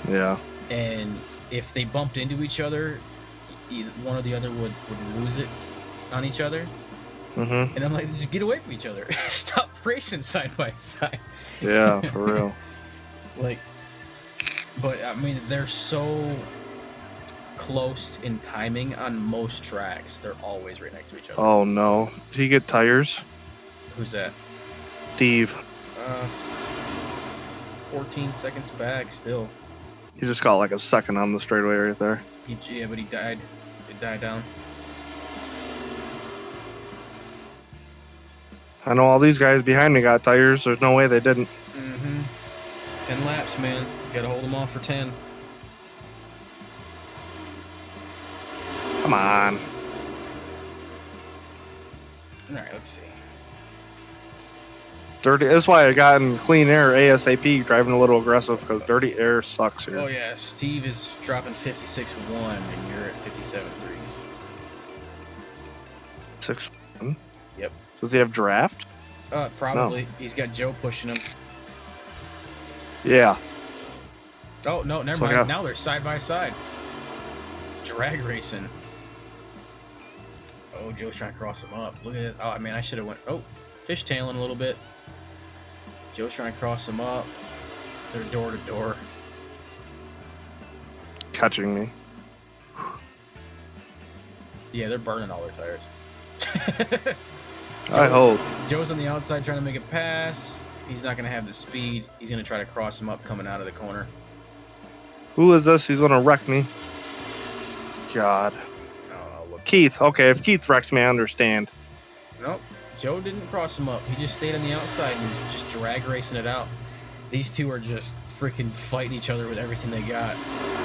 Yeah. And if they bumped into each other, either one or the other would lose it on each other. Mm-hmm. And I'm like, just get away from each other. Stop racing side by side. Yeah, for real. Like, but I mean, they're so close in timing on most tracks. They're always right next to each other. Oh no. Did he get tires? Who's that? Steve. 14 seconds back still. He just got like a second on the straightaway right there. But he died. It died down. I know all these guys behind me got tires. There's no way they didn't. Mm-hmm. 10 laps, man. You gotta hold them off for 10. Come on. Alright, let's see. Dirty. That's why I got in clean air ASAP, driving a little aggressive because dirty air sucks here. Oh yeah, Steve is dropping 56.1 and you're at 57.3. 6. Yep. Does he have draft? Probably. No. He's got Joe pushing him. Yeah. Oh no, never mind. Now they're side by side. Drag racing. Oh, Joe's trying to cross him up. Look at it. Oh, I mean, I should have went. Oh, fishtailing a little bit. Joe's trying to cross him up. They're door to door. Catching me. Yeah, they're burning all their tires. I hope. Joe's on the outside trying to make a pass. He's not going to have the speed. He's going to try to cross him up coming out of the corner. Who is this? He's gonna wreck me. God. Oh, look. Keith. Okay, if Keith wrecks me, I understand. Nope. Joe didn't cross him up. He just stayed on the outside and is just drag racing it out. These two are just freaking fighting each other with everything they got.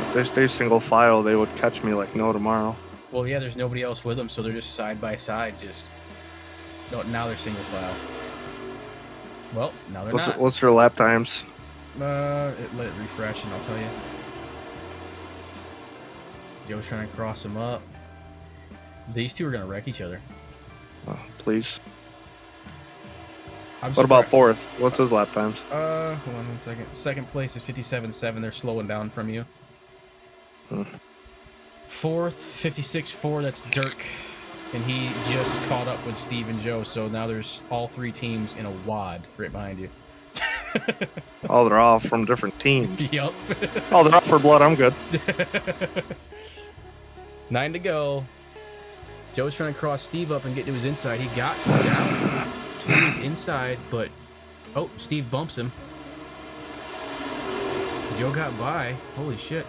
If they stay single file, they would catch me like no tomorrow. Well, yeah, there's nobody else with them, so they're just side by side. Just no, now they're single file. Well, now they're not. What's their lap times? Let it refresh, and I'll tell you. Joe's trying to cross him up. These two are gonna wreck each other. Oh, please. What about fourth? What's his lap times? Hold on 1 second. Second place is 57.7. They're slowing down from you. Fourth, 56.4. That's Dirk, and he just caught up with Steve and Joe. So now there's all three teams in a wad right behind you. Oh, they're all from different teams. Yup. Oh, they're up for blood. I'm good. 9 to go. Joe's trying to cross Steve up and get to his inside. He got down to his inside, but oh, Steve bumps him. Joe got by. Holy shit.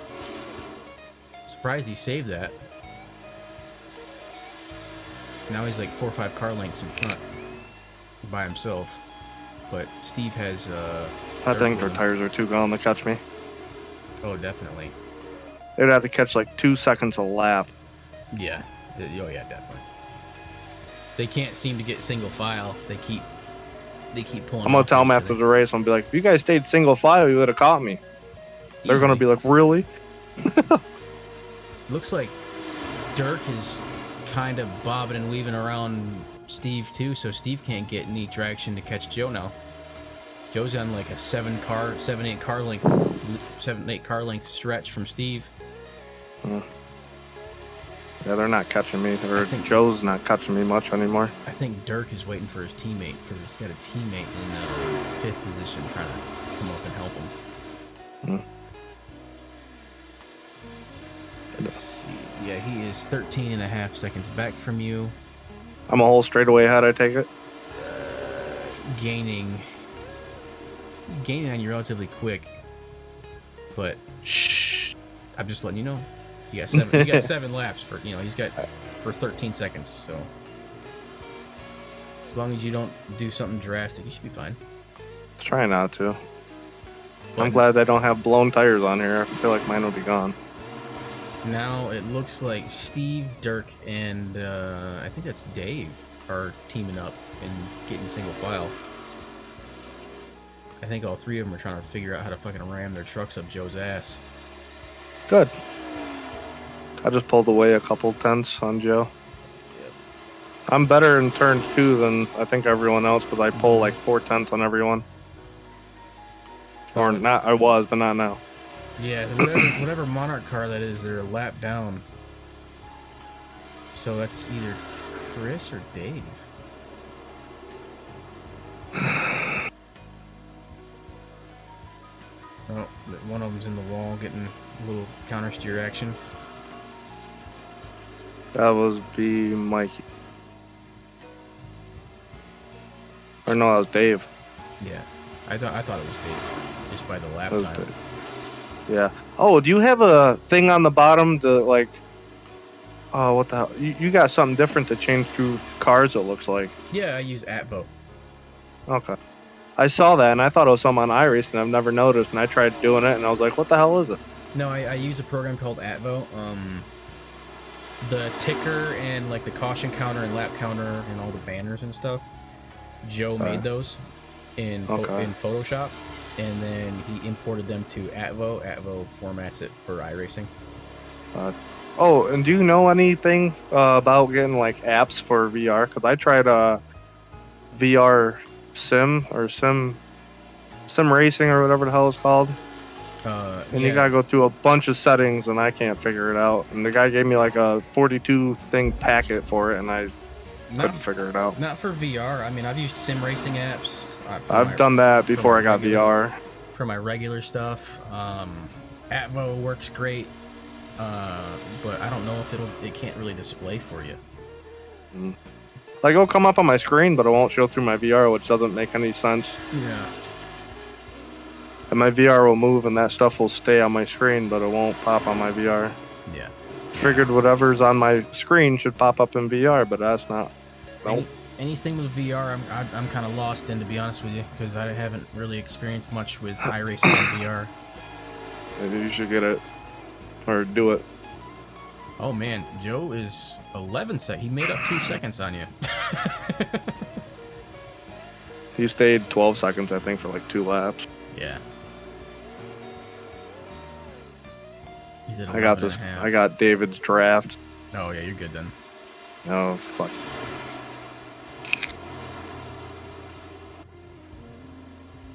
Surprised he saved that. Now he's like 4 or 5 car lengths in front by himself. But Steve has I think their tires are too gone to catch me. Oh, definitely. They'd have to catch like 2 seconds a lap. Yeah. Oh yeah, definitely. They can't seem to get single file. They keep pulling. I'm gonna tell them after the race. I'm gonna be like, if you guys stayed single file, you would have caught me. They're gonna be like, really? Looks like Dirk is kind of bobbing and weaving around Steve too, so Steve can't get any traction to catch Joe now. Joe's on like a 7, 8 car length stretch from Steve. Yeah, they're not catching me. Or Joe's not catching me much anymore. I think Dirk is waiting for his teammate because he's got a teammate in 5th position trying to come up and help him. Let's see. Yeah, he is 13.5 seconds back from you. I'm a whole straightaway ahead, I take it. Gaining on you relatively quick, but shh. I'm just letting you know. You got 7. You got 7 laps for he's got for 13 seconds. So as long as you don't do something drastic, you should be fine. Try not to. But I'm glad they don't have blown tires on here. I feel like mine would be gone. Now it looks like Steve, Dirk, and I think that's Dave are teaming up and getting single file. I think all 3 of them are trying to figure out how to fucking ram their trucks up Joe's ass. Good. I just pulled away a couple tenths on Joe. Yep. I'm better in turn 2 than I think everyone else because I pull like 4 tenths on everyone. Or not, I was, but not now. Yeah, whatever Monarch car that is, they're a lap down. So that's either Chris or Dave. Oh, one of them's in the wall getting a little counter steer action. That was be Mikey. Or no, that was Dave. Yeah, I thought it was Dave, just by the lap time. Dave. Yeah. Oh, do you have a thing on the bottom to like? Oh, what the hell? You got something different to change through cars. It looks like. Yeah, I use Atbo. Okay. I saw that and I thought it was something on iRacing I've never noticed, and I tried doing it and I was like, what the hell is it? No, I use a program called Atvo. The ticker and like the caution counter and lap counter and all the banners and stuff. Joe made those in Photoshop, and then he imported them to Atvo. Atvo formats it for iRacing. Oh, and do you know anything about getting like apps for VR? Because I tried VR sim or sim racing or whatever the hell it's called. And you gotta go through a bunch of settings, and I can't figure it out. And the guy gave me like a 42 thing packet for it, and I couldn't figure it out. Not for VR. I mean, I've used sim racing apps. I've done that before I got VR. For my regular stuff, Atvo works great, but I don't know if it can't really display for you. Like it'll come up on my screen, but it won't show through my VR, which doesn't make any sense. Yeah. And my VR will move and that stuff will stay on my screen, but it won't pop on my VR. Yeah. Figured whatever's on my screen should pop up in VR, but that's not. Nope. Anything with VR, I'm kind of lost in, to be honest with you, because I haven't really experienced much with iRacing in VR. Maybe you should get it or do it. Oh man, Joe is 11 seconds. He made up 2 seconds on you. He stayed 12 seconds, I think, for like 2 laps. Yeah. He's at I got this. I got David's draft. Oh yeah, you're good then. Oh fuck.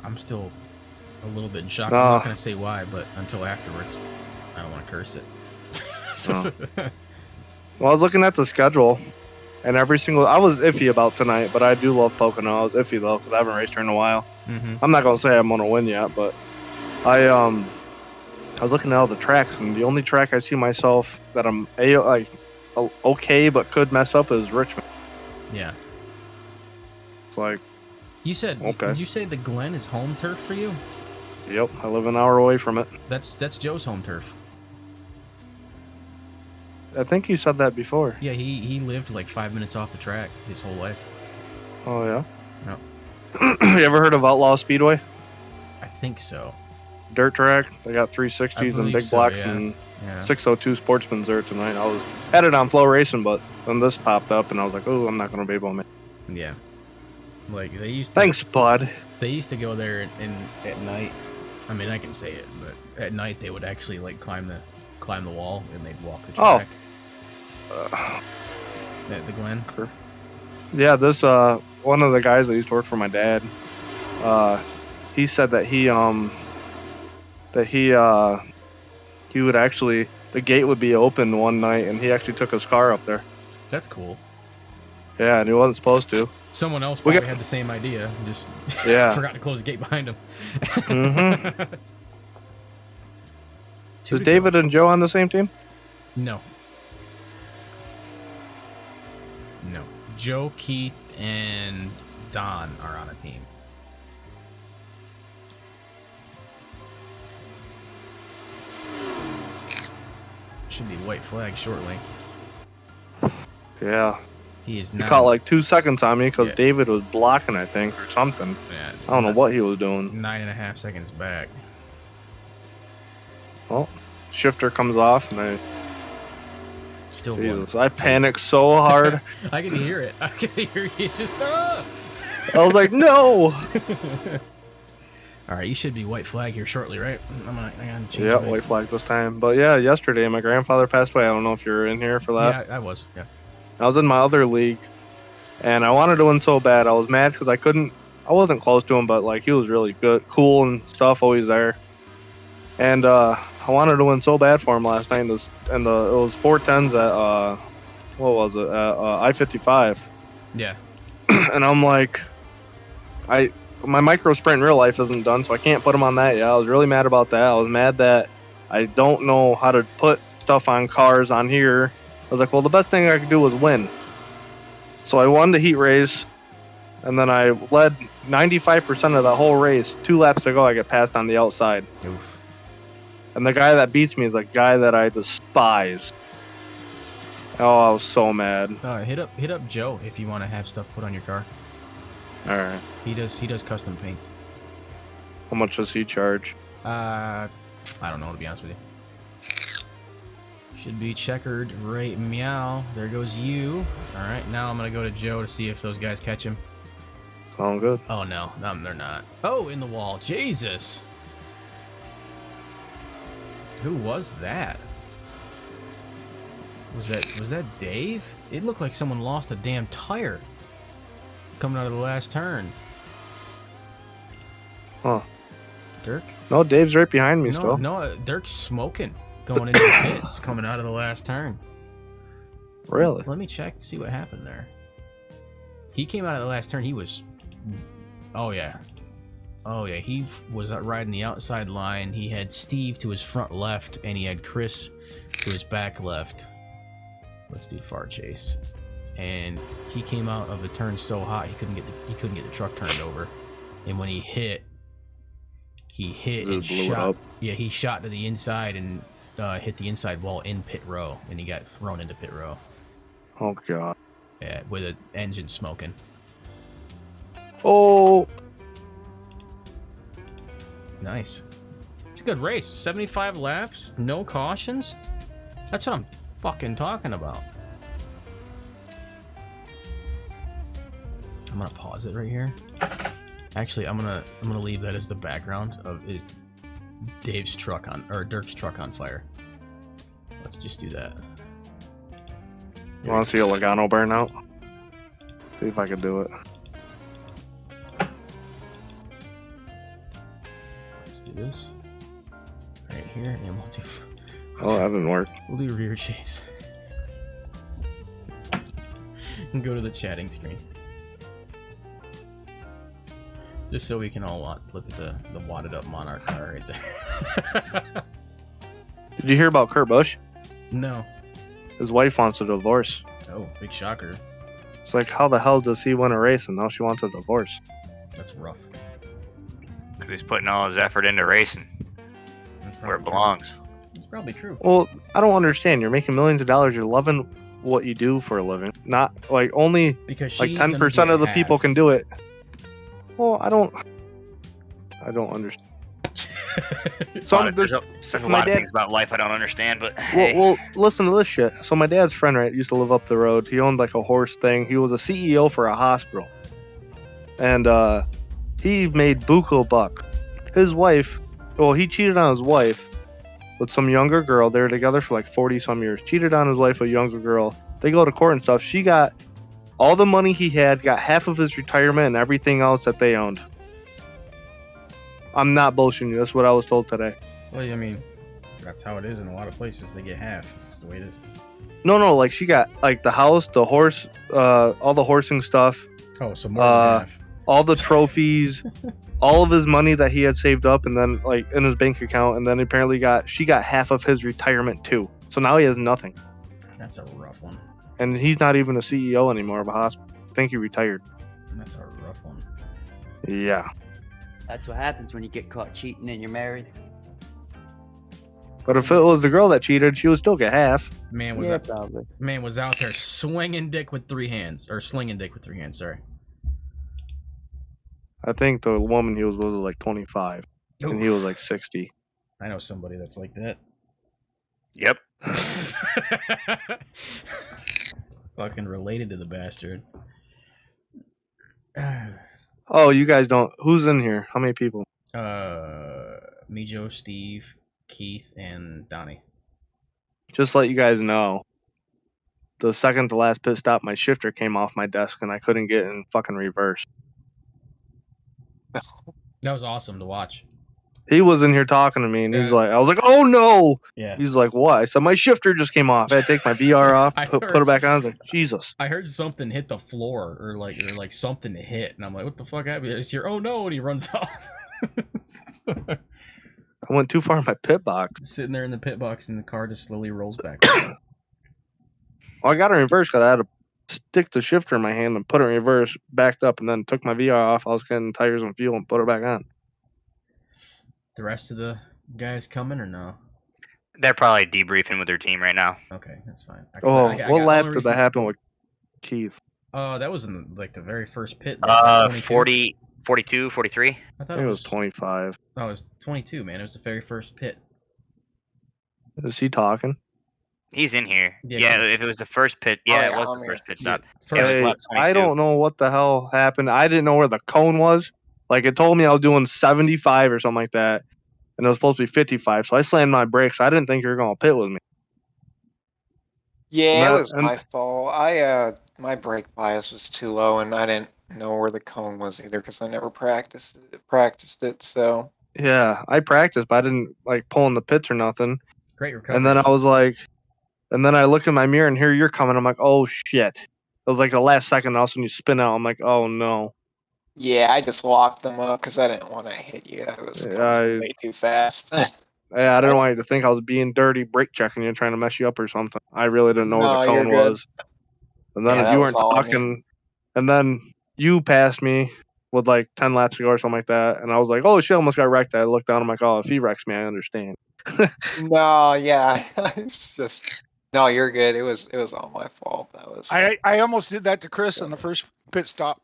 I'm still a little bit in shock. I'm not gonna say why, but until afterwards, I don't want to curse it. Well, I was looking at the schedule, and I was iffy about tonight, but I do love Pocono. I was iffy though because I haven't raced her in a while. I'm not gonna say I'm gonna win yet, but I was looking at all the tracks, and the only track I see myself that I'm okay but could mess up is Richmond. Yeah. It's like you said. Okay. Did you say the Glen is home turf for you? Yep, I live an hour away from it. That's Joe's home turf. I think you said that before. Yeah, he lived like 5 minutes off the track his whole life. Oh yeah. No. You ever heard of Outlaw Speedway? I think so. Dirt track. They got 360s and big blocks and 602 Sportsman's there tonight. I had it on Flow Racing, but then this popped up, and I was like, oh, I'm not gonna be able to make it. Yeah. Like they used to. Thanks, bud. They used to go there at night. I mean, I can say it, but at night they would actually like climb the wall and they'd walk the track. At the Glen. Yeah, this one of the guys that used to work for my dad. He said that he would actually, the gate would be open one night, and he actually took his car up there. That's cool. Yeah, and he wasn't supposed to. Someone else probably had the same idea, just forgot to close the gate behind him. Is David and Joe on the same team? No. No. Joe, Keith, and Don are on a team. Should be white flag shortly. Yeah. He is He now. caught like 2 seconds on me because David was blocking, I think, or something. Yeah, I don't know what he was doing. 9.5 seconds back. Well, shifter comes off, and I Still Jesus, I panicked so hard. I can hear it. I can hear you just. I was like, no. All right, you should be white flag here shortly, right? I gotta change. Yeah, white flag this time. But yeah, yesterday my grandfather passed away. I don't know if you're in here for that. Yeah, I was. Yeah. I was in my other league, and I wanted to win so bad. I was mad because I wasn't close to him, but like he was really good, cool and stuff, always there. And I wanted to win so bad for him last night. It was 410s at what was it? I-55. Yeah. And I'm like, my micro sprint in real life isn't done, so I can't put him on that yet. I was really mad about that. I was mad that I don't know how to put stuff on cars on here. I was like, well, the best thing I could do was win. So I won the heat race, and then I led 95% of the whole race. 2 laps to go, I get passed on the outside. Oof. And the guy that beats me is a guy that I despise. Oh, I was so mad. Hit up Joe if you want to have stuff put on your car. All right. He does custom paints. How much does he charge? I don't know, to be honest with you. Should be checkered right meow. There goes you. Alright, now I'm gonna go to Joe to see if those guys catch him. Sound good. Oh no, they're not. Oh, in the wall. Jesus. Who was that? Was that Dave? It looked like someone lost a damn tire coming out of the last turn. Huh. Dirk? No, Dave's right behind me still. No, Dirk's smoking. Going into the pits, coming out of the last turn. Really? Let me check, see what happened there. He came out of the last turn, he was... Oh, yeah. Oh, yeah, he was riding the outside line. He had Steve to his front left, and he had Chris to his back left. Let's do far chase. And he came out of the turn so hot, he couldn't get the truck turned over. And when he hit and shot. Yeah, he shot to the inside and hit the inside wall in pit row, and he got thrown into pit row. Oh god. Yeah, with an engine smoking. Oh. Nice. It's a good race. 75 laps, no cautions. That's what I'm fucking talking about. I'm gonna pause it right here. Actually, I'm gonna leave that as the background of it. Dave's truck on, or Dirk's truck on fire. Let's just do that. You want to see a Logano burnout? See if I can do it. Let's do this right here, and we'll do. Oh, that didn't work. We'll do rear chase. And go to the chatting screen. Just so we can all look at the wadded up Monarch car right there. Did you hear about Kurt Busch? No. His wife wants a divorce. Oh, big shocker. It's like, how the hell does he win a race and now she wants a divorce? That's rough. Because he's putting all his effort into racing, where it belongs. It's probably true. Well, I don't understand. You're making millions of dollars. You're loving what you do for a living. Not like only Because like 10% of the people can do it. Well, I don't understand. There's a lot of things about life I don't understand, but hey. Well, listen to this shit. So my dad's friend, right, used to live up the road. He owned like a horse thing. He was a CEO for a hospital, and he made buco buck. His wife, well, he cheated on his wife with some younger girl. They were together for like 40 some years. Cheated on his wife with a younger girl. They go to court and stuff. She got all the money he had, got half of his retirement and everything else that they owned. I'm not bullshitting you. That's what I was told today. Well, I mean, that's how it is in a lot of places. They get half. That's the way it is. No, like she got like the house, the horse, all the horsing stuff. Oh, so more than half. All the trophies, all of his money that he had saved up, and then like in his bank account, and then apparently she got half of his retirement too. So now he has nothing. That's a rough one. And he's not even a CEO anymore of a hospital. I think he retired. That's a rough one. Yeah. That's what happens when you get caught cheating and you're married. But if it was the girl that cheated, she would still get half. Man was out there swinging dick with three hands, or slinging dick with three hands. Sorry. I think the woman he was with was like 25, and he was like 60. I know somebody that's like that. Yep. Fucking related to the bastard. Oh, you guys don't. Who's in here? How many people? Me, Joe, Steve, Keith, and Donnie. Just to let you guys know, the second to last pit stop, my shifter came off my desk and I couldn't get in fucking reverse. That was awesome to watch. He was in here talking to me, and he's like, I was like, oh no! Yeah. He's like, what? I said, my shifter just came off. I had to take my VR off, put it back on. I was like, Jesus. I heard something hit the floor, or like something hit, and I'm like, what the fuck happened? I hear, oh no, and he runs off. I went too far in my pit box. Sitting there in the pit box, and the car just slowly rolls back. Well, I got it in reverse because I had to stick the shifter in my hand and put it in reverse, backed up, and then took my VR off. I was getting tires and fuel and put it back on. The rest of the guys coming or no? They're probably debriefing with their team right now. Okay, that's fine. What lap did that happen with Keith? That was in like the very first pit. 40 42, 43. I I thought think it was 25. Oh, it was 22, man. It was the very first pit. Is he talking? He's in here. Yeah, Yeah, 'cause- if it was the first pit, Oh, yeah, yeah, it was I'm the here. first pit Yeah, stop. first. It was Hey, lap 22. I don't know what the hell happened. I didn't know where the cone was. Like, it told me I was doing 75 or something like that, and it was supposed to be 55. So I slammed my brakes. I didn't think you were going to pit with me. Yeah, And it that- was and- my fault. My brake bias was too low, and I didn't know where the cone was either because I never practiced it. So Yeah, I practiced, but I didn't like pulling the pits or nothing. Great recovery. And then I was like, and then I look in my mirror and here you're coming. I'm like, oh shit. It was like the last second. All of a sudden you spin out. I'm like, oh no. yeah, I just locked them up because I didn't want to hit you. I was going way too fast. Yeah, I didn't want you to think I was being dirty, brake checking you, trying to mess you up or something. I really didn't know where No, the you're cone good. was. And then Yeah, that you was weren't all on me. talking. And then you passed me with like 10 laps to go or something like that. And I was like, oh shit, I almost got wrecked. I looked down. I'm like, oh, if he wrecks me, I understand. No, yeah, it's just no. You're good. It was all my fault. That was. I almost did that to Chris on the first pit stop.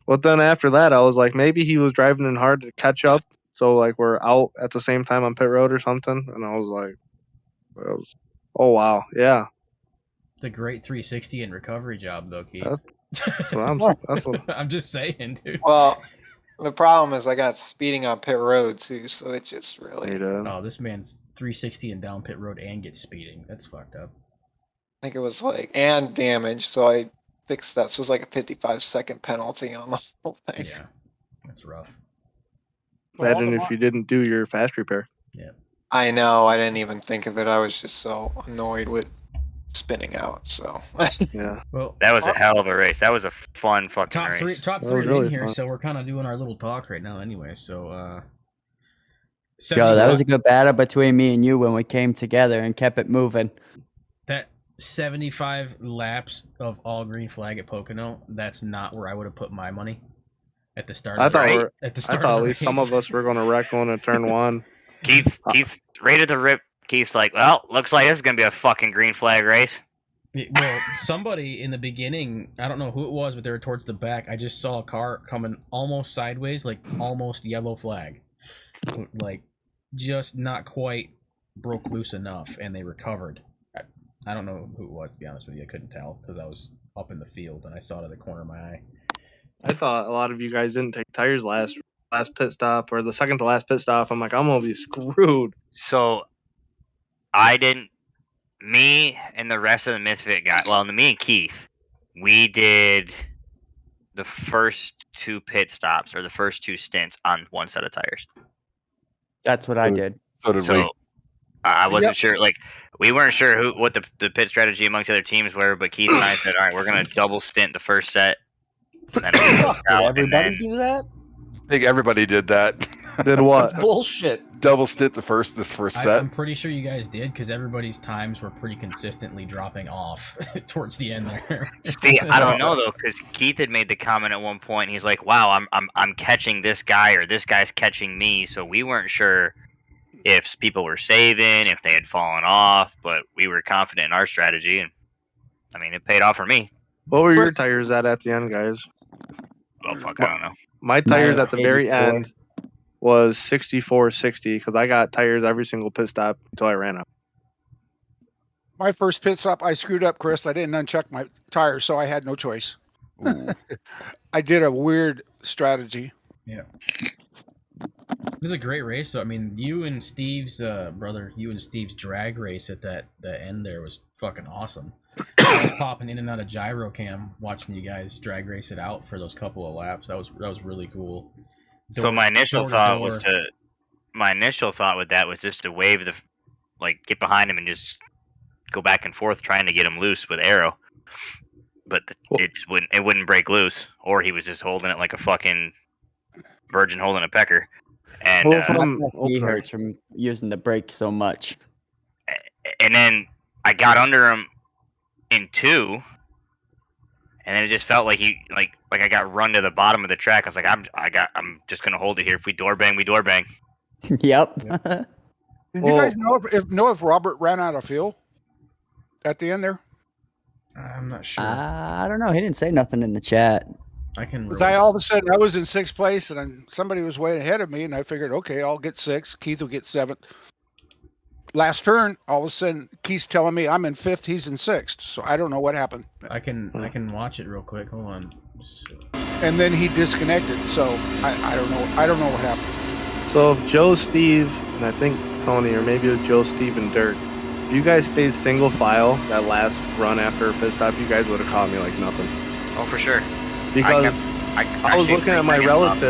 But then after that, I was like, maybe he was driving in hard to catch up. So like we're out at the same time on pit road or something. And I was like, oh wow, yeah. the great 360 and recovery job, though, Keith. That's what I'm just saying, dude. Well, the problem is I got speeding on pit road too, so it just he really. did. Oh, this man's 360 and down pit road and gets speeding. That's fucked up. I think it was like and damage, so I fixed that. So it was like a 55-second penalty on the whole thing. Yeah, that's rough. Imagine if you didn't do your fast repair. I know. I didn't even think of it. I was just so annoyed with spinning out. So Yeah. Well, That was a hell of a race. That was a fun fucking top race. three That was are really in here, fun. so we're kind of doing our little talk right now, anyway. So, Yo, that 75 was a good battle between me and you when we came together and kept it moving. that 75 laps of all green flag at Pocono. That's not where I would have put my money at the start. I of the thought race. we're- At the I start thought of at the least some race. of us were going to wreck going to turn one. Keith rated the rip. Keith's like, well, looks like this is gonna be a fucking green flag race. Well, somebody in the beginning, I don't know who it was, but they were towards the back. I just saw a car coming almost sideways, like almost yellow flag. Like, just not quite broke loose enough, and they recovered. I don't know who it was, to be honest with you. I couldn't tell because I was up in the field and I saw it at the corner of my eye. I thought a lot of you guys didn't take tires last pit stop or the second to last pit stop. I'm like, I'm going to be screwed. So I didn't. Me and the rest of the Misfit guy. Well, me and Keith, we did the first two pit stops or the first two stints on one set of tires. That's what I did. So did we. So I wasn't Yep. sure. Like we weren't sure what the pit strategy amongst the other teams were, but Keith and I said, all right, we're gonna double stint the first set. And then Did everybody do that? I think everybody did that. Did what? Bullshit. Double stint this first set. I'm pretty sure you guys did because everybody's times were pretty consistently dropping off towards the end there. See, I don't know though, because Keith had made the comment at one point. He's like, "Wow, I'm catching this guy, or this guy's catching me." So we weren't sure if people were saving, if they had fallen off, but we were confident in our strategy, and I mean, it paid off for me. What were your tires at the end, guys? Well, fuck, I don't know. My tires was at the very 84. end was 64.60 because I got tires every single pit stop until I ran out. My first pit stop, I screwed up, Chris. I didn't uncheck my tires, so I had no choice. Ooh. I did a weird strategy. It was a great race. So I mean, you and Steve's drag race at the end there was fucking awesome. I was popping in and out of gyro cam watching you guys drag race it out for those couple of laps. That was really cool. So my initial door to thought door. was with that was just to wave get behind him and just go back and forth trying to get him loose with arrow, but it wouldn't break loose, or he was just holding it like a fucking virgin holding a pecker. And He hurts from using the brake so much. and then I got under him in two, and then it just felt like I got run to the bottom of the track. I was like, I'm just gonna hold it here. If we door bang, we door bang. Yep. Did you Well- guys know if Robert ran out of fuel at the end there? I'm not sure. I don't know. He didn't say nothing in the chat. I can. Because roll all of a sudden I was in 6th place and somebody was way ahead of me, and I figured, okay, I'll get 6th. Keith will get 7th. Last turn, all of a sudden Keith's telling me I'm in 5th, he's in 6th. So I don't know what happened. I can watch it real quick. Hold on. And then he disconnected. So I don't know. I don't know what happened. So if Joe, Steve, and I think Tony, or maybe it was Joe, Steve, and Dirk, if you guys stayed single file that last run after a pit stop, you guys would have caught me like nothing. Oh, for sure. Because I was actually looking at my bringing them up.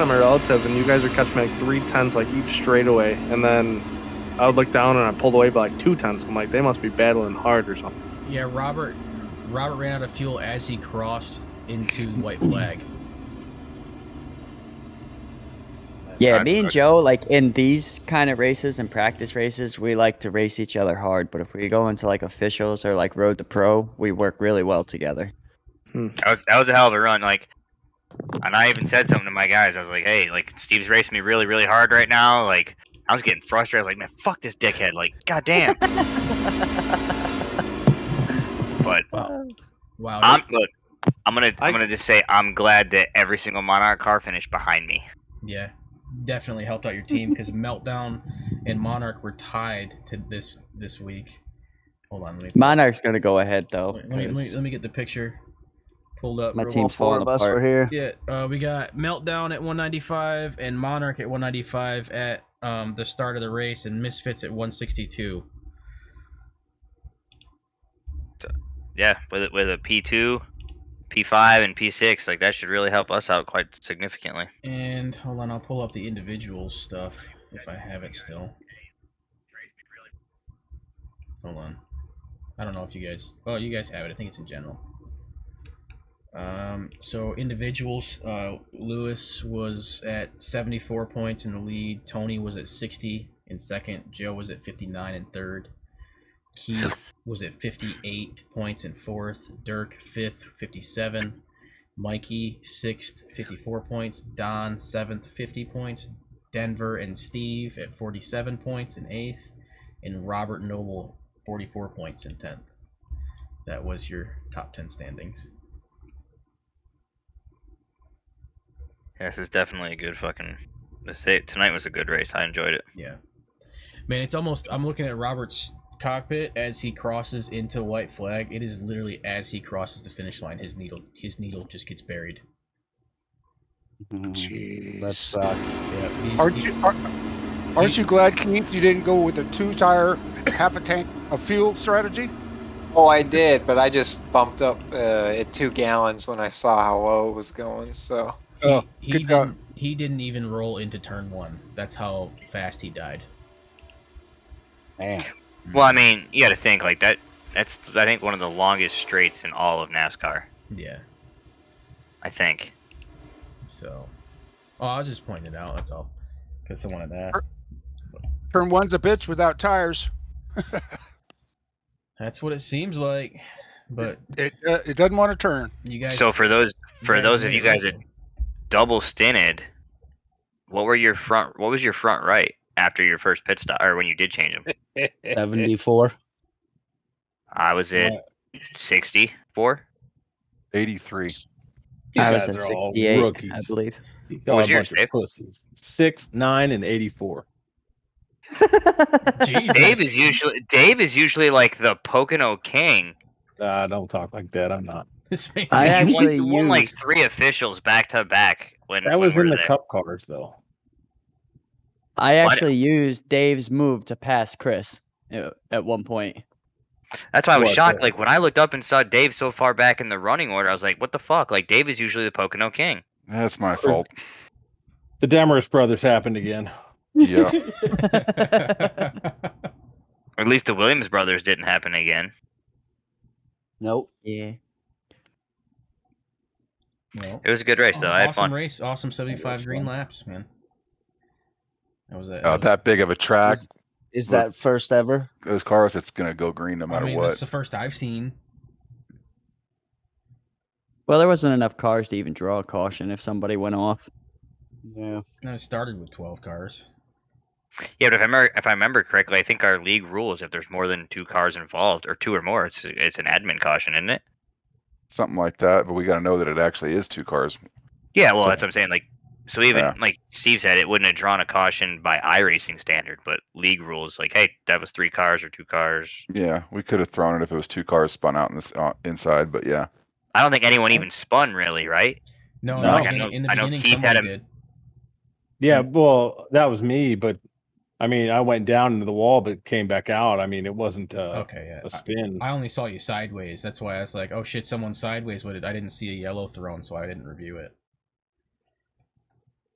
relative, and you guys were catching me like 3/10 like each straightaway, and then I would look down and I pulled away by like 2/10. I'm like, they must be battling hard or something. Yeah, Robert ran out of fuel as he crossed into white flag. Yeah, me and Joe, like in these kind of races and practice races, we like to race each other hard. But if we go into like officials or like road to pro, we work really well together. That was a hell of a run. Like, and I even said something to my guys. I was like, "Hey, like Steve's racing me really, really hard right now. Like, I was getting frustrated. I was like, man, fuck this dickhead. Like, goddamn." But Wow. look, I'm gonna just say I'm glad that every single Monarch car finished behind me. Yeah, definitely helped out your team because Meltdown and Monarch were tied to this week. Hold on, Monarch's gonna go ahead though. Let me get the picture pulled up. My real team's quick. falling apart. here. Yeah, we got Meltdown at 195 and Monarch at 195 at the start of the race, and Misfits at 162. Yeah, with a P2, P5, and P6, like that should really help us out quite significantly. And hold on, I'll pull up the individual stuff if I have it still. Hold on. I don't know if you guys... Oh, you guys have it. I think it's in general. So individuals, Lewis was at 74 points in the lead. Tony was at 60 in second. Joe was at 59 in third. Keith was at 58 points in fourth. Dirk, fifth, 57. Mikey, sixth, 54 points. Don, seventh, 50 points. Denver and Steve at 47 points in eighth. And Robert Noble, 44 points in 10th. That was your top 10 standings. Yeah, this is definitely a good fucking... Tonight was a good race. I enjoyed it. Yeah. Man, it's almost... I'm looking at Robert's cockpit as he crosses into white flag. It is literally as he crosses the finish line, his needle just gets buried. Jeez. That sucks. Yeah, Aren't you glad, Keith, you didn't go with a 2-tire, half a tank of fuel strategy? Oh, I did, but I just bumped up at 2 gallons when I saw how low it was going. So he didn't even roll into turn 1. That's how fast he died. Man. Well, I mean, you got to think like that. That's I think one of the longest straights in all of NASCAR. Yeah. I think. So, I was just pointing it out. That's all, because someone had asked. Turn 1's a bitch without tires. That's what it seems like, but it doesn't want to turn. You guys. So for those of you guys that double stinted, what was your front right after your first pit stop, or when you did change them? 74. I was at 64. 83. I was at 68, I believe. What was yours, Dave? Pussies. 6, 9, and 84. Jesus. Dave is usually like the Pocono king. Don't talk like that. I'm not. I actually won like 3 officials back to back when That was when we in were the there. cup cars, though. I actually used Dave's move to pass Chris at one point. That's why I was What, shocked. the- Like when I looked up and saw Dave so far back in the running order, I was like, "What the fuck?" Like Dave is usually the Pocono king. That's my fault. The Demarest brothers happened again. Yeah. Or at least the Williams brothers didn't happen again. Nope. Yeah. Well, It was a good race though. I had awesome fun. race. Awesome 75 green laps, man. That was That big of a track, Is that first ever? those cars, it's gonna go green no I matter mean, what. that's the first I've seen. Well, there wasn't enough cars to even draw a caution if somebody went off. Yeah. No, it started with 12 cars. Yeah, but if I remember correctly, I think our league rule is if there's more than 2 cars involved or 2 or more, it's an admin caution, isn't it? something like that. But we got to know that it actually is 2 cars. Yeah, well, So- that's what I'm saying. Like, so even Yeah. like Steve said, it wouldn't have drawn a caution by iRacing standard, but league rules, like, hey, that was 3 cars or 2 cars. Yeah, we could have thrown it if it was 2 cars spun out in this inside, but yeah. I don't think anyone even spun really, right? No, No. in the I know beginning, Keith had someone a- did. Yeah, well, that was me, but I mean, I went down into the wall, but came back out. I mean, it wasn't Okay, yeah. a spin. I only saw you sideways. That's why I was like, oh shit, someone's sideways with it. I didn't see a yellow thrown, so I didn't review it.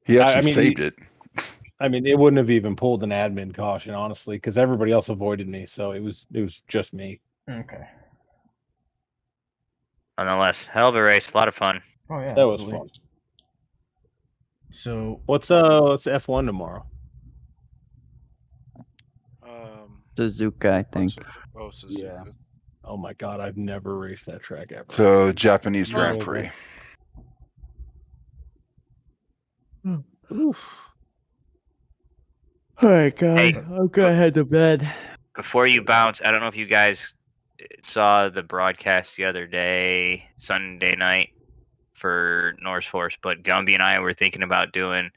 He I actually mean, saved it. I mean, it wouldn't have even pulled an admin caution, honestly, because everybody else avoided me, so it was just me. Okay. Nonetheless, hell of a race, a lot of fun. Oh yeah. That was absolutely. fun. So What's F1 tomorrow? Suzuka, I think. Oh, Suzuka. Yeah. Oh my god, I've never raced that track ever. So Japanese Grand Yeah, Prix. Oof. All right, guys. Hey. I'll go head to bed. Before you bounce, I don't know if you guys saw the broadcast the other day, Sunday night, for Norse Force, but Gumby and I were thinking about doing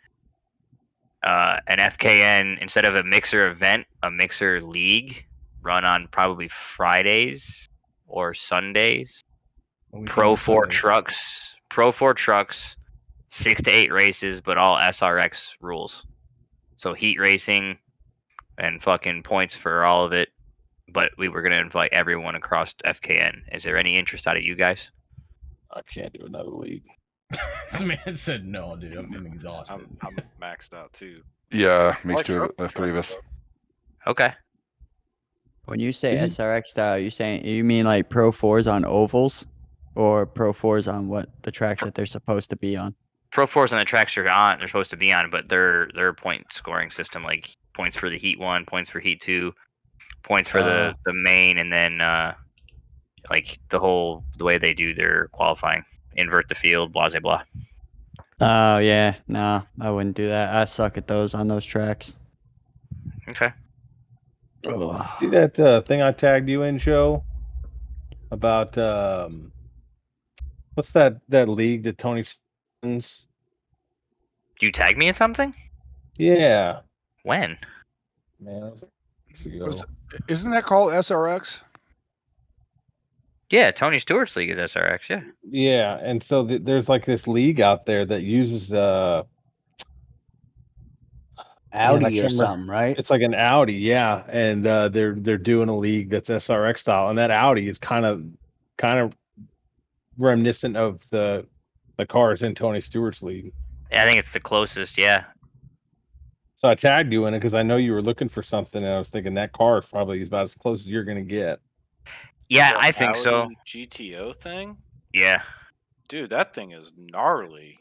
an FKN instead of a mixer event, a mixer league run on probably Fridays or Sundays. Pro 4 trucks, 6 to 8 races, but all SRX rules. So heat racing and fucking points for all of it. But we were gonna invite everyone across FKN. Is there any interest out of you guys? I can't do another league. this man said no, dude. I'm exhausted. I'm maxed out too. Yeah, I makes like 2 of the trucks, 3 of us. Okay. When you say Mhm. SRX style, you mean like Pro 4s on ovals? Or Pro 4s on what the tracks that they're supposed to be on? Pro 4s on the tracks they're supposed to be on, but their point scoring system, like points for the Heat 1, points for Heat 2, points for the main, and then like the way they do their qualifying. Invert the field, blah blah blah. Oh, yeah. No, I wouldn't do that. I suck at those on those tracks. Okay. See that thing I tagged you in, Joe? About what's that league that Tony Stevens? You tag me in something? Yeah, When? man, that was weeks ago. Isn't that called SRX? Yeah, Tony Stewart's league is SRX. Yeah. Yeah, and so there's like this league out there that uses I Audi can't or remember. something, right? It's like an Audi, yeah, and they're doing a league that's SRX style, and that Audi is kind of reminiscent of the cars in Tony Stewart's league. Yeah, I think it's the closest. Yeah. So I tagged you in it because I know you were looking for something, and I was thinking that car is probably about as close as you're gonna get. Yeah, The I think so. Audi GTO thing? Yeah. Dude, that thing is gnarly.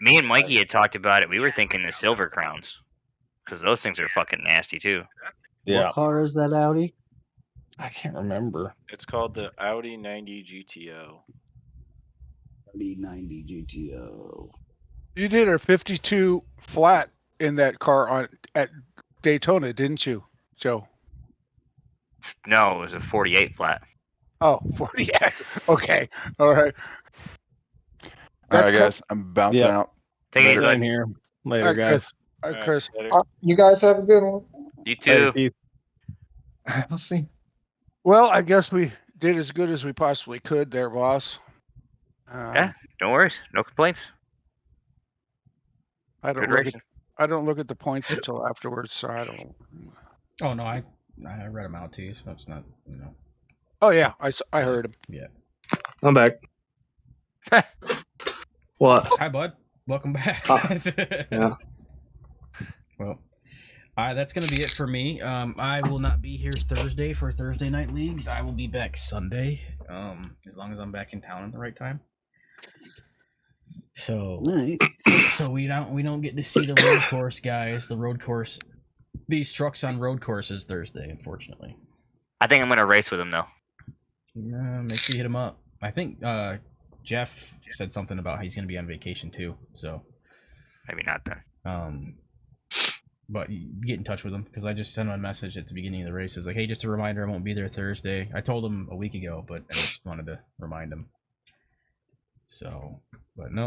Me and Mikey had talked about it. We were thinking the Silver Crowns, because those things are fucking nasty too. Yeah, What car is that Audi? I can't remember. It's called the Audi 90 GTO. Audi 90 GTO. You did a 52 flat in that car at Daytona, didn't you, Joe? No, it was a 48 flat. Oh, 48. Okay. All right. All That's right, guys, I'm bouncing Yeah. out. Take it easy, Later bud. in here. Later, Alright, guys. Chris. Later. You guys have a good one. You Later, too. Keith. I'll see. Well, I guess we did as good as we possibly could there, boss. Yeah. No worries. No complaints. I don't Good look racing. at I don't look at the points until afterwards, so I don't. Oh no, I read them out to you, so it's not Oh yeah, I heard him. Yeah. I'm back. What? Hi, bud. Welcome back. Yeah. Well, that's gonna be it for me. I will not be here Thursday for Thursday night leagues. I will be back Sunday. As long as I'm back in town at the right time. So, Right. so we don't get to see the road course guys. The road course, these trucks on road courses Thursday, unfortunately. I think I'm gonna race with him though. Make sure you hit him up. I think Jeff said something about how he's gonna be on vacation too. So, Maybe not then. but you get in touch with him because I just sent him a message at the beginning of the race. It's like, hey, just a reminder, I won't be there Thursday. I told him a week ago, but I just wanted to remind him. So, but no.